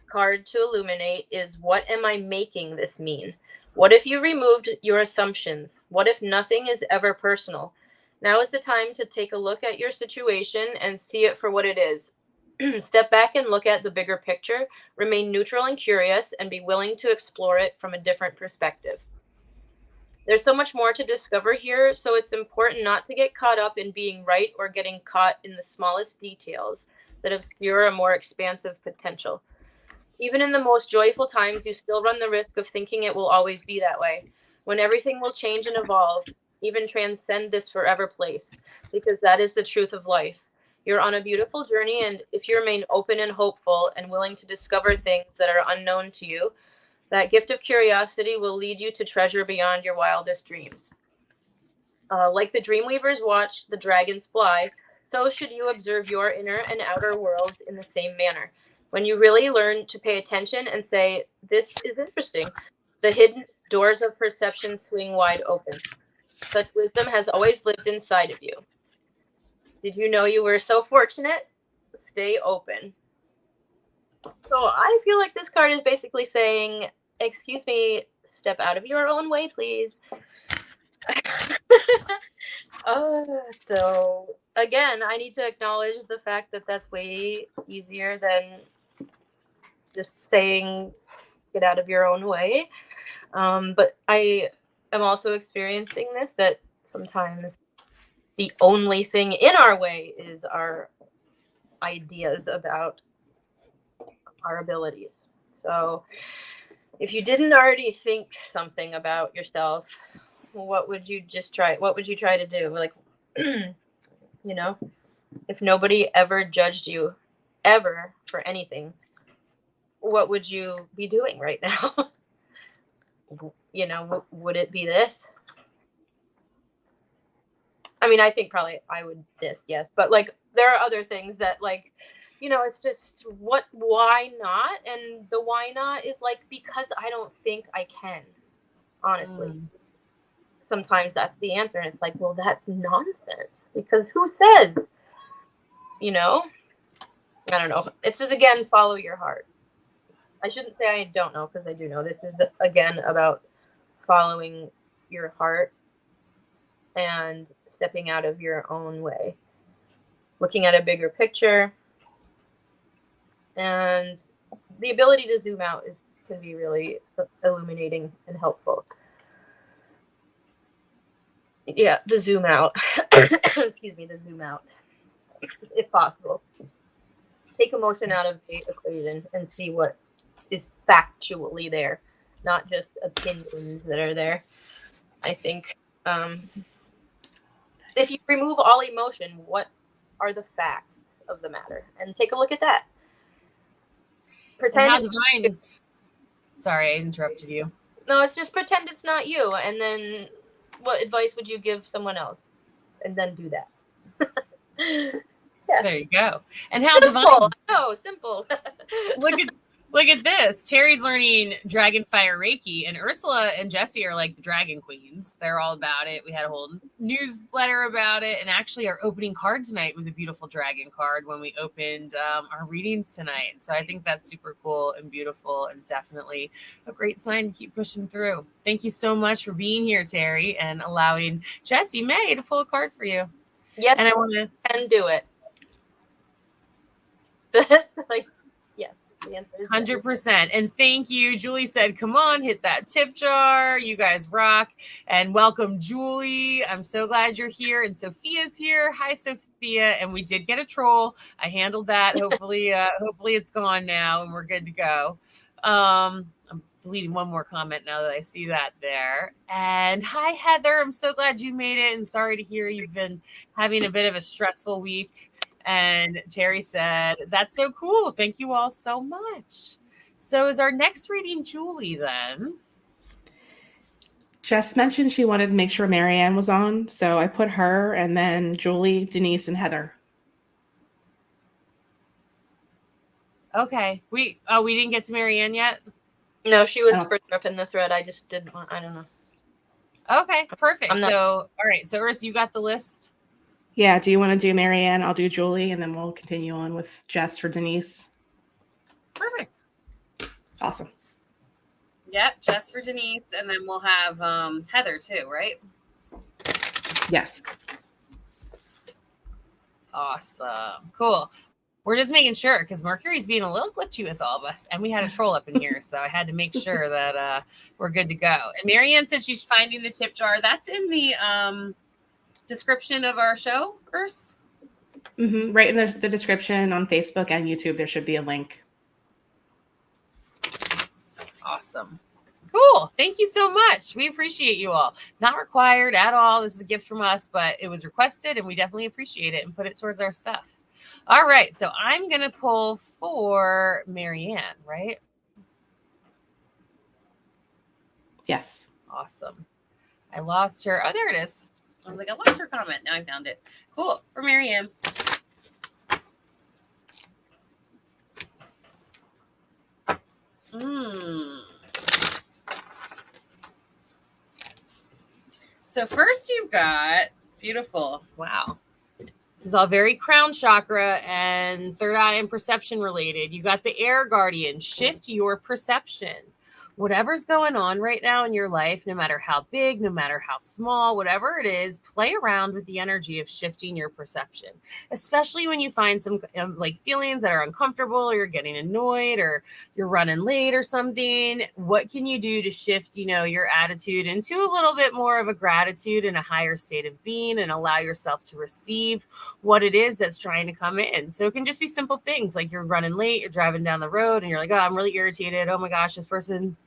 card to illuminate is, what am I making this mean? What if you removed your assumptions? What if nothing is ever personal? Now is the time to take a look at your situation and see it for what it is. Step back and look at the bigger picture, remain neutral and curious, and be willing to explore it from a different perspective. There's so much more to discover here, so it's important not to get caught up in being right or getting caught in the smallest details that obscure a more expansive potential. Even in the most joyful times, you still run the risk of thinking it will always be that way, when everything will change and evolve, even transcend this forever place, because that is the truth of life. You're on a beautiful journey, and if you remain open and hopeful and willing to discover things that are unknown to you, that gift of curiosity will lead you to treasure beyond your wildest dreams. Like the dreamweavers watch the dragons fly, so should you observe your inner and outer worlds in the same manner. When you really learn to pay attention and say, this is interesting, the hidden doors of perception swing wide open. Such wisdom has always lived inside of you. Did you know you were so fortunate? Stay open. So I feel like this card is basically saying, excuse me, step out of your own way, please. So again, I need to acknowledge the fact that that's way easier than just saying, get out of your own way. But I am also experiencing this, that sometimes the only thing in our way is our ideas about our abilities. So if you didn't already think something about yourself, what would you try to do? Like, you know, if nobody ever judged you ever for anything, what would you be doing right now? You know, would it be this? I mean, I think probably I would this, yes. But like, there are other things that, like, you know, it's just why not? And the why not is like, because I don't think I can, honestly. Sometimes that's the answer. And it's like, well, that's nonsense, because who says, you know? I don't know. It says, again, follow your heart. I shouldn't say I don't know, because I do know. This is, again, about following your heart and stepping out of your own way, looking at a bigger picture, and the ability to zoom out can be really illuminating and helpful. Yeah, the zoom out. Excuse me, the zoom out, if possible. Take emotion out of the equation and see what is factually there, not just opinions that are there. I think if you remove all emotion, what are the facts of the matter? And take a look at that. Pretend. Sorry, I interrupted you. No, it's just pretend it's not you, and then what advice would you give someone else? And then do that. Yeah. There you go. And how simple. divine. No, simple. Look Look at this. Terry's learning Dragonfire Reiki, and Ursula and Jessie are like the Dragon Queens. They're all about it. We had a whole newsletter about it. And actually, our opening card tonight was a beautiful dragon card when we opened our readings tonight. So I think that's super cool and beautiful and definitely a great sign to keep pushing through. Thank you so much for being here, Terry, and allowing Jessie May to pull a card for you. Yes, And I want to can do it. Like, yes. The answer is yes. 100%. And thank you. Julie said, come on, hit that tip jar. You guys rock. And welcome, Julie. I'm so glad you're here. And Sophia's here. Hi, Sophia. And we did get a troll. I handled that. Hopefully it's gone now and we're good to go. I'm deleting one more comment now that I see that there. And hi, Heather. I'm so glad you made it. And sorry to hear you've been having a bit of a stressful week. And Terry said, that's so cool. Thank you all so much. So is our next reading Julie then? Jess mentioned she wanted to make sure Marianne was on. So I put her and then Julie, Denise, and Heather. Okay. We didn't get to Marianne yet? No, she was Oh. further up in the thread. I just didn't want, I don't know. Okay, perfect. I'm not- So, all right. So Urs, you got the list? Yeah, do you want to do Marianne? I'll do Julie, and then we'll continue on with Jess for Denise. Perfect. Awesome. Yep, Jess for Denise, and then we'll have Heather too, right? Yes. Awesome. Cool. We're just making sure because Mercury's being a little glitchy with all of us, and we had a troll up in here, so I had to make sure that we're good to go. And Marianne said she's finding the tip jar. That's in the description of our show, Urs? Right in the description on Facebook and YouTube, there should be a link. Awesome. Cool. Thank you so much. We appreciate you all. Not required at all. This is a gift from us, but it was requested and we definitely appreciate it and put it towards our stuff. All right. So I'm going to pull for Marianne, right? Yes. Awesome. I lost her. Oh, there it is. I was like, I lost her comment. Now I found it. Cool. For Marianne. So first you've got, beautiful. Wow. This is all very crown chakra and third eye and perception related. You got the air guardian. Shift your perception. Whatever's going on right now in your life, no matter how big, no matter how small, whatever it is, play around with the energy of shifting your perception, especially when you find some like feelings that are uncomfortable or you're getting annoyed or you're running late or something. What can you do to shift, your attitude into a little bit more of a gratitude and a higher state of being and allow yourself to receive what it is that's trying to come in? So it can just be simple things like you're running late, you're driving down the road and you're like, oh, I'm really irritated. Oh my gosh, this person's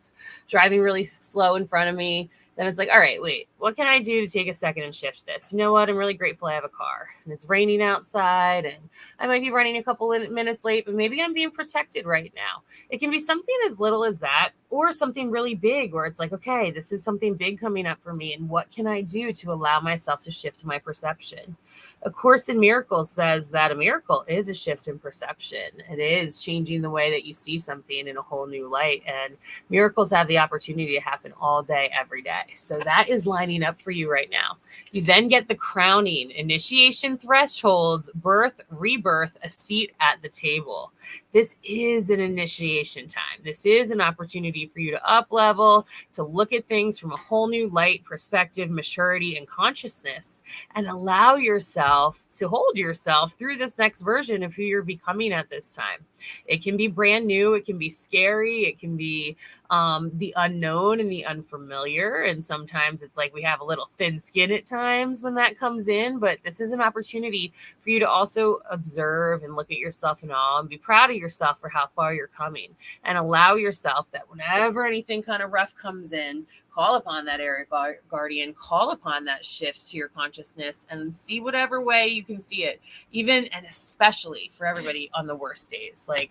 driving really slow in front of me. Then it's like, all right, wait, what can I do to take a second and shift this? You know what? I'm really grateful I have a car and it's raining outside and I might be running a couple of minutes late, but maybe I'm being protected right now. It can be something as little as that or something really big where it's like, okay, this is something big coming up for me. And what can I do to allow myself to shift my perception? A Course in Miracles says that a miracle is a shift in perception. It is changing the way that you see something in a whole new light. And miracles have the opportunity to happen all day, every day. So that is lining up for you right now. You then get the crowning, initiation thresholds, birth, rebirth, a seat at the table. This is an initiation time. This is an opportunity for you to up level, to look at things from a whole new light, perspective, maturity, and consciousness, and allow yourself to hold yourself through this next version of who you're becoming at this time. It can be brand new. It can be scary. It can be the unknown and the unfamiliar. And sometimes it's like we have a little thin skin at times when that comes in, but this is an opportunity for you to also observe and look at yourself in awe and be proud of yourself for how far you're coming and allow yourself that whenever anything kind of rough comes in, call upon that area guardian, call upon that shift to your consciousness and see whatever way you can see it, even and especially for everybody on the worst days. Like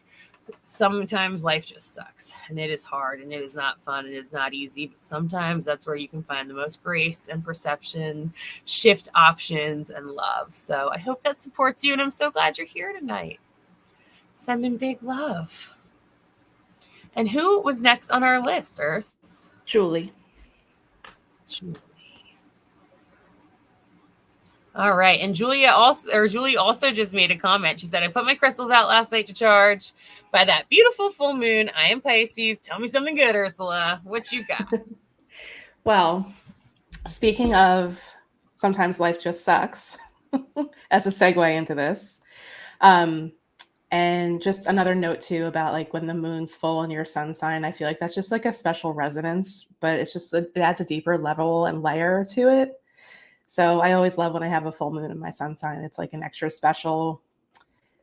sometimes life just sucks and it is hard and it is not fun and it is not easy, but sometimes that's where you can find the most grace and perception, shift options and love. So I hope that supports you and I'm so glad you're here tonight. Sending big love. And who was next on our list, Urs? Julie. All right. And Julie also just made a comment. She said, I put my crystals out last night to charge by that beautiful full moon. I am Pisces. Tell me something good, Ursula. What you got? Well, speaking of sometimes life just sucks, as a segue into this. And just another note too about like when the moon's full in your sun sign, I feel like that's just like a special resonance, but it adds a deeper level and layer to it. So I always love when I have a full moon in my sun sign. It's like an extra special,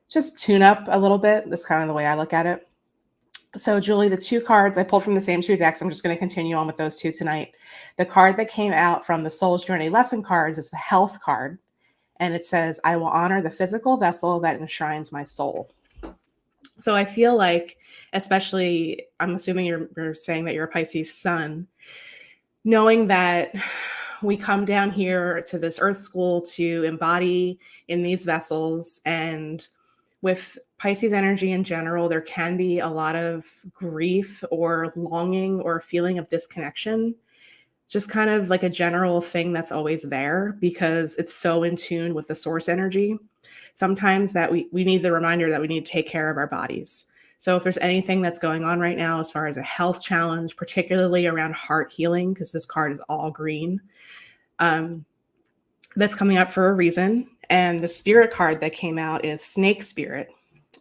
just tune up a little bit. That's kind of the way I look at it. So Julie, the 2 cards I pulled from the same 2 decks, I'm just going to continue on with those 2 tonight. The card that came out from the Soul's Journey lesson cards is the health card. And it says, I will honor the physical vessel that enshrines my soul. So I feel like, especially, I'm assuming you're saying that you're a Pisces sun, knowing that we come down here to this earth school to embody in these vessels, and with Pisces energy in general, there can be a lot of grief or longing or feeling of disconnection, just kind of like a general thing that's always there because it's so in tune with the source energy. Sometimes that we need the reminder that we need to take care of our bodies. So if there's anything that's going on right now as far as a health challenge, particularly around heart healing, because this card is all green, that's coming up for a reason. And the spirit card that came out is Snake Spirit.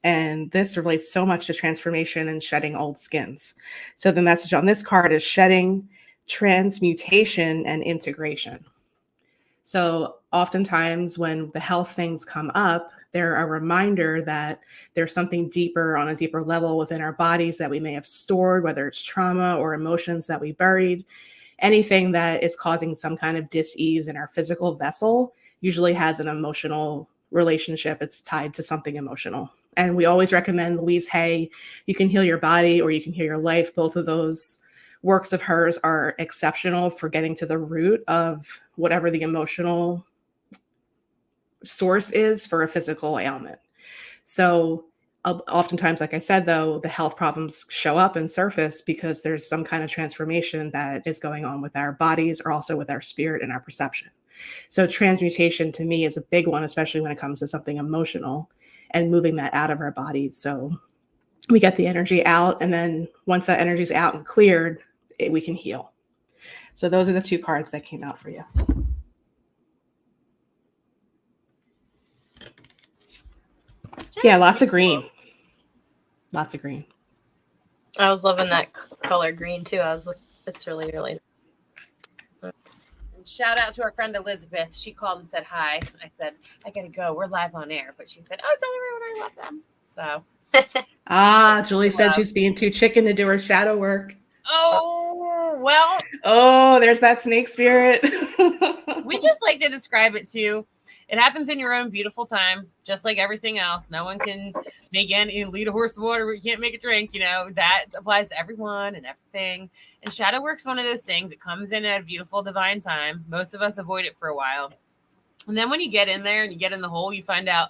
And this relates so much to transformation and shedding old skins. So the message on this card is shedding, transmutation, and integration. So oftentimes when the health things come up, they're a reminder that there's something deeper on a deeper level within our bodies that we may have stored, whether it's trauma or emotions that we buried. Anything that is causing some kind of dis-ease in our physical vessel usually has an emotional relationship. It's tied to something emotional. And we always recommend Louise Hay, You Can Heal Your Body or You Can Heal Your Life. Both of those works of hers are exceptional for getting to the root of whatever the emotional source is for a physical ailment. So oftentimes, like I said, though, the health problems show up and surface because there's some kind of transformation that is going on with our bodies or also with our spirit and our perception. So transmutation to me is a big one, especially when it comes to something emotional and moving that out of our bodies. So we get the energy out, and then once that energy is out and cleared, we can heal. So those are the 2 cards that came out for you. Yeah, lots of green. Lots of green. I was loving that color green too. It's really, really. And shout out to our friend Elizabeth. She called and said hi. I said, I gotta go. We're live on air. But she said, oh, tell everyone I love them. So Julie said she's being too chicken to do her shadow work. Oh, well. Oh, there's that snake spirit. We just like to describe it too. It happens in your own beautiful time, just like everything else. No one can make lead a horse to water, but you can't make it drink. That applies to everyone and everything. And shadow work's one of those things. It comes in at a beautiful divine time. Most of us avoid it for a while. And then when you get in there and you get in the hole, you find out,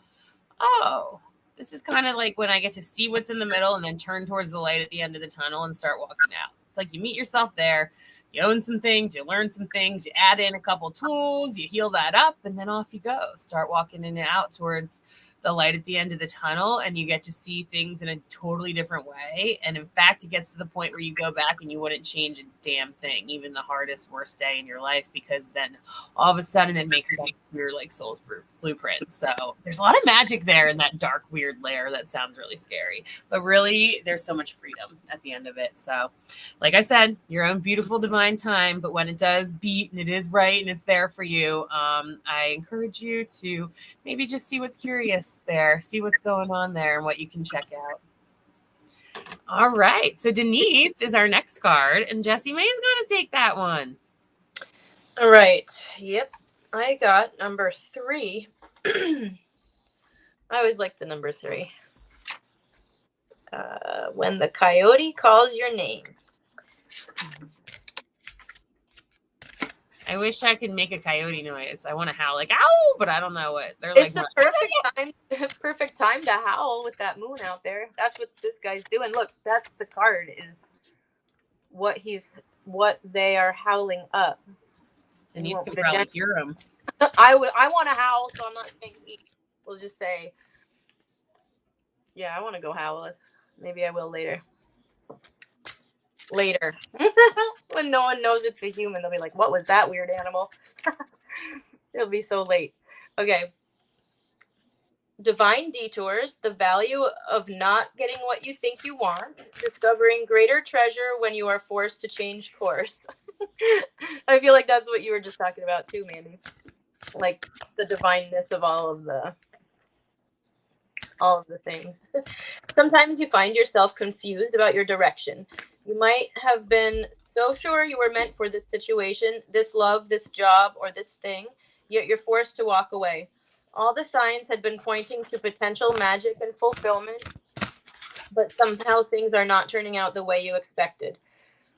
oh, this is kind of like when I get to see what's in the middle and then turn towards the light at the end of the tunnel and start walking out. It's like you meet yourself there. You own some things, you learn some things, you add in a couple tools, you heal that up, and then off you go. Start walking in and out towards the light at the end of the tunnel, and you get to see things in a totally different way. And in fact, it gets to the point where you go back and you wouldn't change a damn thing, even the hardest, worst day in your life, because then all of a sudden it makes sense to your soul's blueprint. So there's a lot of magic there in that dark, weird layer that sounds really scary. But really, there's so much freedom at the end of it. So like I said, your own beautiful divine time, but when it does beat and it is right and it's there for you, I encourage you to maybe just see what's curious there, see what's going on there and what you can check out. All right, so Denise is our next card, and Jessie May is going to take that one. All right. Yep, I got number 3. I always like the number 3. When the coyote calls your name. I wish I could make a coyote noise. I want to howl like ow, but I don't know what they're It's like. the perfect time to howl with that moon out there. That's what this guy's doing. Look, that's the card is what they are howling up. Denise can probably hear him. I want to howl, so I'm not saying he. We'll just say, yeah, I want to go howl. Maybe I will later. Later, when no one knows it's a human, they'll be like, "What was that weird animal?" It'll be so late. Okay. Divine detours, the value of not getting what you think you want, discovering greater treasure when you are forced to change course. I feel like that's what you were just talking about too, Mandy. Like the divineness of all of the things. Sometimes you find yourself confused about your direction. You might have been so sure you were meant for this situation, this love, this job, or this thing, yet you're forced to walk away. All the signs had been pointing to potential magic and fulfillment, but somehow things are not turning out the way you expected.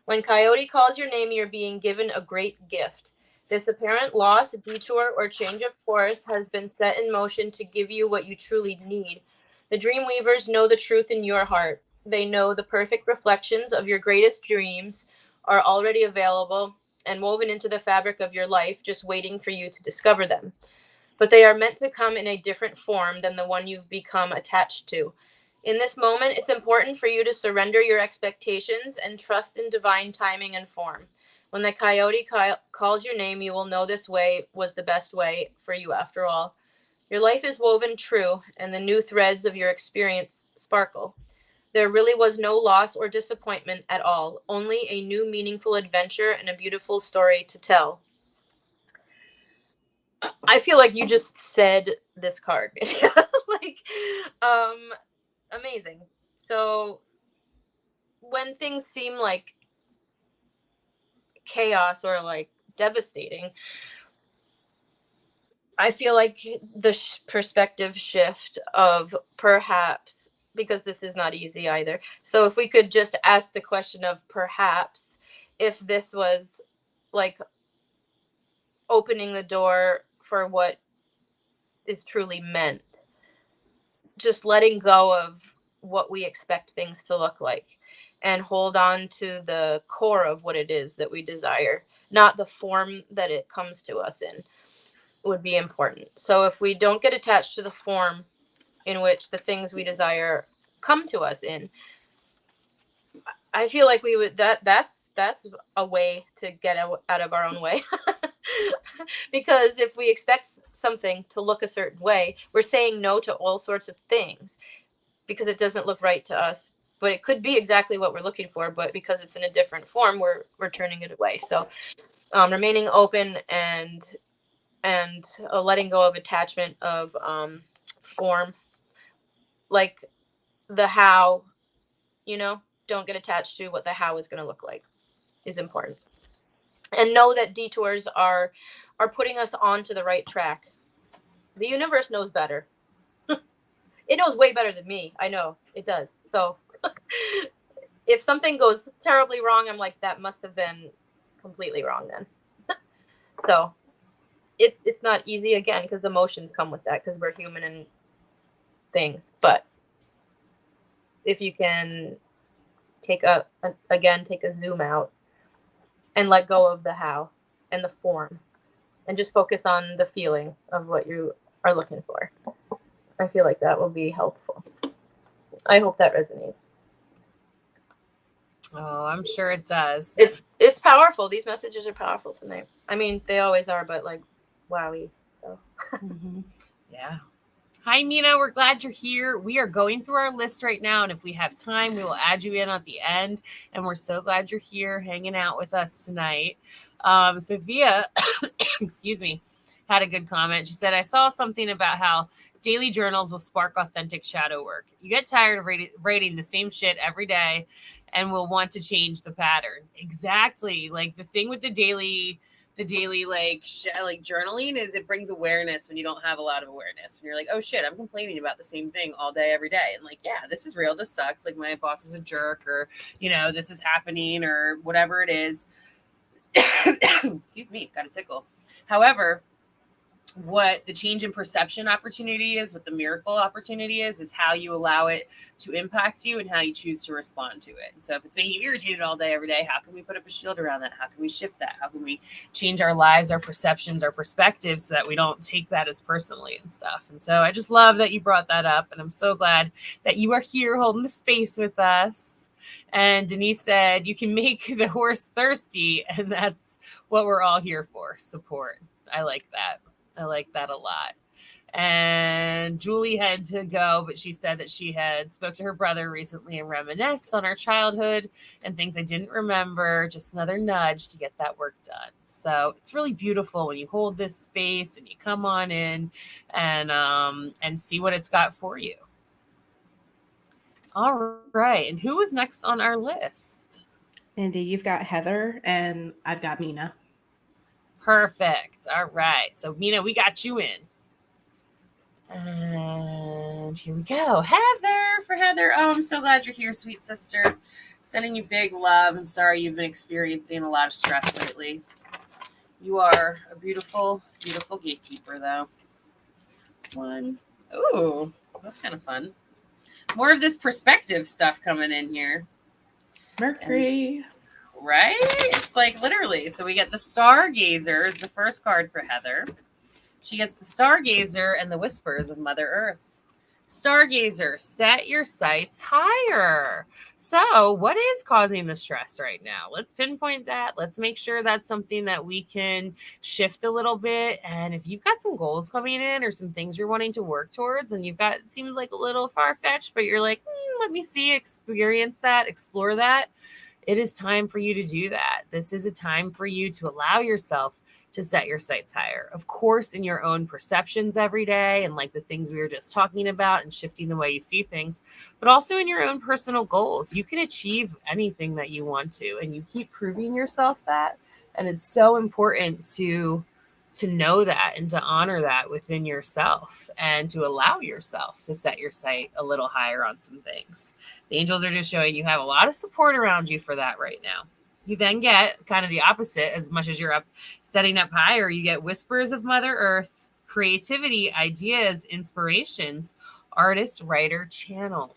When Coyote calls your name, you're being given a great gift. This apparent loss, detour, or change of course has been set in motion to give you what you truly need. The Dreamweavers know the truth in your heart. They know the perfect reflections of your greatest dreams are already available and woven into the fabric of your life, just waiting for you to discover them. But they are meant to come in a different form than the one you've become attached to. In this moment, it's important for you to surrender your expectations and trust in divine timing and form. When the Coyote calls your name, you will know this way was the best way for you after all. Your life is woven true, and the new threads of your experience sparkle. There really was no loss or disappointment at all, only a new meaningful adventure and a beautiful story to tell. I feel like you just said this card. Like, amazing. So when things seem like chaos or like devastating, I feel like the perspective shift of perhaps, because this is not easy either. So if we could just ask the question of perhaps if this was like opening the door for what is truly meant, just letting go of what we expect things to look like and hold on to the core of what it is that we desire, not the form that it comes to us in, would be important. So if we don't get attached to the form in which the things we desire come to us in, I feel like we would that's a way to get out of our own way. Because if we expect something to look a certain way, we're saying no to all sorts of things because it doesn't look right to us. But it could be exactly what we're looking for, but because it's in a different form, we're turning it away. So remaining open and letting go of attachment of form, like the how, don't get attached to what the how is going to look like, is important. And know that detours are putting us onto the right track. The universe knows better. It knows way better than me. I know it does. So if something goes terribly wrong, I'm like, that must have been completely wrong then. So it's not easy, again, because emotions come with that, because we're human and things. But if you can take a zoom out and let go of the how and the form and just focus on the feeling of what you are looking for, I feel like that will be helpful. I hope that resonates. Oh, I'm sure it does. It's powerful. These messages are powerful tonight. I mean, they always are, but like, wowie. So. Mm-hmm. Yeah. Hi, Mina. We're glad you're here. We are going through our list right now, and if we have time, we will add you in at the end. And we're so glad you're here hanging out with us tonight. Sophia, excuse me, had a good comment. She said, I saw something about how daily journals will spark authentic shadow work. You get tired of writing the same shit every day and will want to change the pattern. Exactly. Like the thing with the daily like journaling is it brings awareness when you don't have a lot of awareness. When you're like, oh shit, I'm complaining about the same thing all day, every day. And like, yeah, this is real. This sucks. Like my boss is a jerk, or, this is happening, or whatever it is. Excuse me, got a tickle. However, what the change in perception opportunity is, what the miracle opportunity is how you allow it to impact you and how you choose to respond to it. And so if it's making you irritated all day, every day, how can we put up a shield around that? How can we shift that? How can we change our lives, our perceptions, our perspectives so that we don't take that as personally and stuff? And so I just love that you brought that up. And I'm so glad that you are here holding the space with us. And Denise said, you can make the horse thirsty. And that's what we're all here for, support. I like that. I like that a lot. And Julie had to go, but she said that she had spoke to her brother recently and reminisced on our childhood and things I didn't remember. Just another nudge to get that work done. So it's really beautiful when you hold this space and you come on in and see what it's got for you. All right. And who was next on our list? Indy, you've got Heather and I've got Mina. Perfect. All right. So, Mina, we got you in. And here we go. Heather, for Heather. Oh, I'm so glad you're here, sweet sister. Sending you big love and sorry you've been experiencing a lot of stress lately. You are a beautiful, beautiful gatekeeper, though. One. Ooh, that's kind of fun. More of this perspective stuff coming in here. Mercury. Right? It's like literally. So we get the Stargazer is the first card for Heather. She gets the Stargazer and the Whispers of Mother Earth. Stargazer, set your sights higher. So what is causing the stress right now? Let's pinpoint that. Let's make sure that's something that we can shift a little bit. And if you've got some goals coming in or some things you're wanting to work towards and you've got, it seems like a little far-fetched, but you're like, let me see, experience that, explore that. It is time for you to do that. This is a time for you to allow yourself to set your sights higher. Of course, in your own perceptions every day and like the things we were just talking about and shifting the way you see things, but also in your own personal goals. You can achieve anything that you want to, and you keep proving yourself that. And it's so important to know that and to honor that within yourself and to allow yourself to set your sight a little higher on some things. The angels are just showing you have a lot of support around you for that right now. You then get kind of the opposite. As much as you're up setting up higher, you get Whispers of Mother Earth, creativity, ideas, inspirations, artist, writer, channel.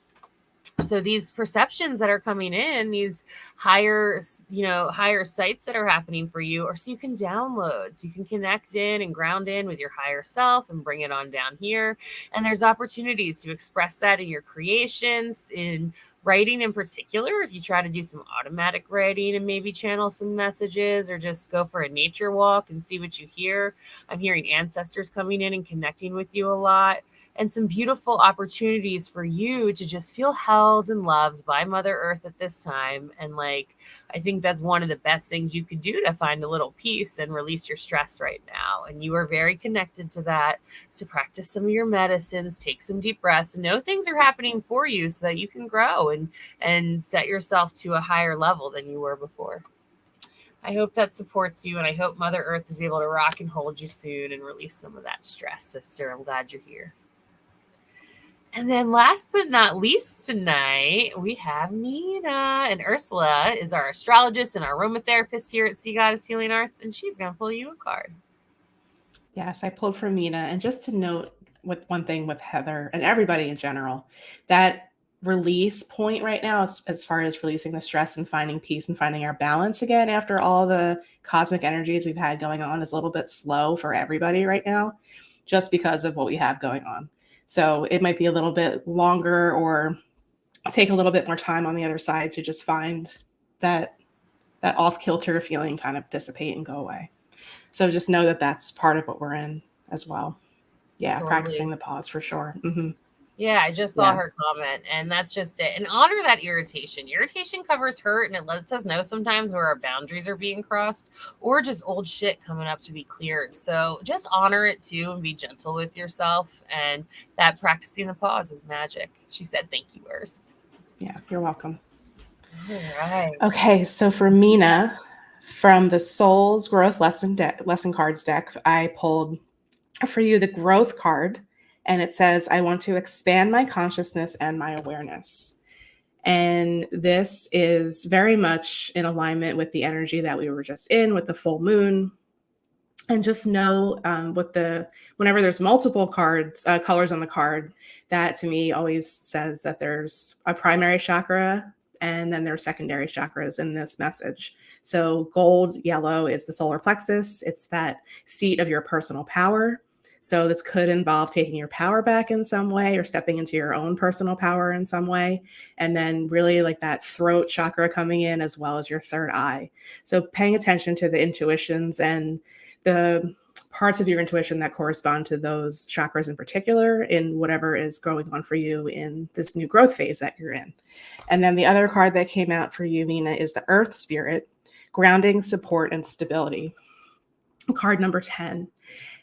So these perceptions that are coming in, these higher sights that are happening for you, or so you can download, so you can connect in and ground in with your higher self and bring it on down here. And there's opportunities to express that in your creations, in writing in particular. If you try to do some automatic writing and maybe channel some messages or just go for a nature walk and see what you hear. I'm hearing ancestors coming in and connecting with you a lot. And some beautiful opportunities for you to just feel held and loved by Mother Earth at this time. And like, I think that's one of the best things you could do to find a little peace and release your stress right now. And you are very connected to that. So practice some of your medicines, take some deep breaths, and know things are happening for you so that you can grow and set yourself to a higher level than you were before. I hope that supports you, and I hope Mother Earth is able to rock and hold you soon and release some of that stress, sister. I'm glad you're here. And then last but not least tonight, we have Mina. And Ursula is our astrologist and our aromatherapist here at Sea Goddess Healing Arts, and she's going to pull you a card. Yes, I pulled from Mina. And just to note with one thing with Heather and everybody in general, that release point right now, as far as releasing the stress and finding peace and finding our balance again after all the cosmic energies we've had going on, is a little bit slow for everybody right now, just because of what we have going on. So it might be a little bit longer or take a little bit more time on the other side to just find that off-kilter feeling kind of dissipate and go away. So just know that that's part of what we're in as well. Yeah, totally. Practicing the pause for sure. Mm-hmm. Yeah, I just saw her comment, and that's just it. And honor that irritation. Irritation covers hurt, and it lets us know sometimes where our boundaries are being crossed or just old shit coming up to be cleared. So just honor it too and be gentle with yourself. And that practicing the pause is magic. She said, thank you, Urs. Yeah, you're welcome. All right. Okay, so for Mina, from the Soul's Growth Lesson Cards deck, I pulled for you the Growth card. And it says, I want to expand my consciousness and my awareness. And this is very much in alignment with the energy that we were just in with the full moon. And just know whenever there's multiple colors on the card, that to me always says that there's a primary chakra and then there's secondary chakras in this message. So gold, yellow is the solar plexus. It's that seat of your personal power. So this could involve taking your power back in some way or stepping into your own personal power in some way. And then really like that throat chakra coming in as well as your third eye. So paying attention to the intuitions and the parts of your intuition that correspond to those chakras in particular in whatever is going on for you in this new growth phase that you're in. And then the other card that came out for you, Nina, is the Earth Spirit, grounding, support, and stability. Card number 10.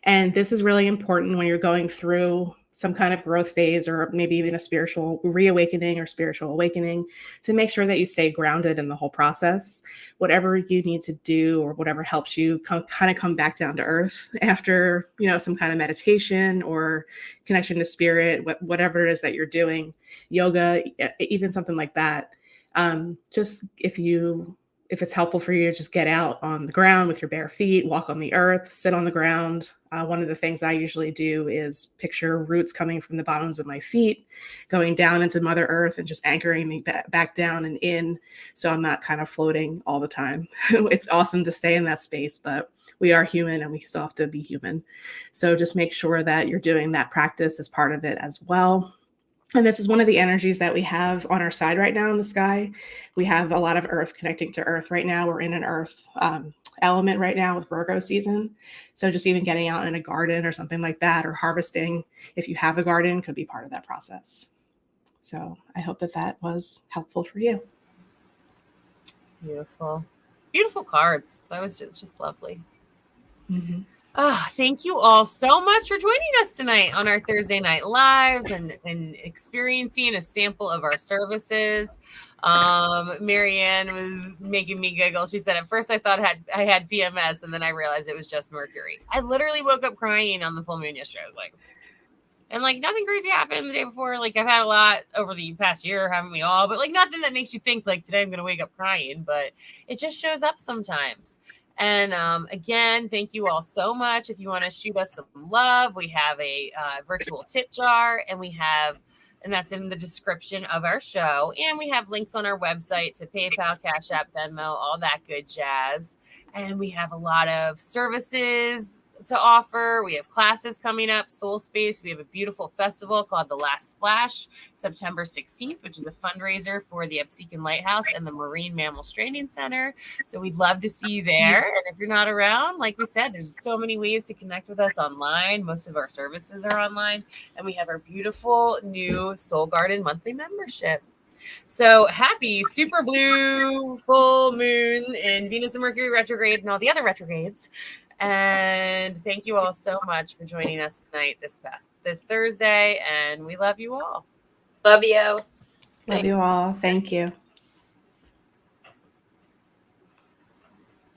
And this is really important when you're going through some kind of growth phase or maybe even a spiritual reawakening or spiritual awakening, to make sure that you stay grounded in the whole process. Whatever you need to do or whatever helps you kind of come back down to earth after, some kind of meditation or connection to spirit, whatever it is that you're doing, yoga, even something like that. Just if it's helpful for you to just get out on the ground with your bare feet, walk on the earth, sit on the ground. One of the things I usually do is picture roots coming from the bottoms of my feet, going down into Mother Earth and just anchoring me back down and in. So I'm not kind of floating all the time. It's awesome to stay in that space, but we are human and we still have to be human. So just make sure that you're doing that practice as part of it as well. And this is one of the energies that we have on our side right now in the sky. We have a lot of earth connecting to earth right now. We're in an earth element right now with Virgo season. So just even getting out in a garden or something like that, or harvesting, if you have a garden, could be part of that process. So I hope that was helpful for you. Beautiful. Beautiful cards. That was just lovely. Mm-hmm. Thank you all so much for joining us tonight on our Thursday Night Lives and experiencing a sample of our services. Marianne was making me giggle. She said, at first I thought I had PMS, and then I realized it was just Mercury. I literally woke up crying on the full moon yesterday. I was like, and like nothing crazy happened the day before. Like I've had a lot over the past year, haven't we all? But like nothing that makes you think like today I'm going to wake up crying, but it just shows up sometimes. And again, thank you all so much. If you want to shoot us some love, we have a virtual tip jar, and that's in the description of our show. And we have links on our website to PayPal, Cash App, Venmo, all that good jazz. And we have a lot of services to offer. We have classes coming up, Soul Space. We have a beautiful festival called The Last Splash, September 16th, which is a fundraiser for the Absecon Lighthouse and the Marine Mammals Training Center. So we'd love to see you there. And if you're not around, like we said, there's so many ways to connect with us online. Most of our services are online. And we have our beautiful new Soul Garden monthly membership. So happy super blue full moon in Venus and Mercury retrograde and all the other retrogrades. And thank you all so much for joining us tonight this Thursday. And we love you all. Love you. Love you all. Thank you.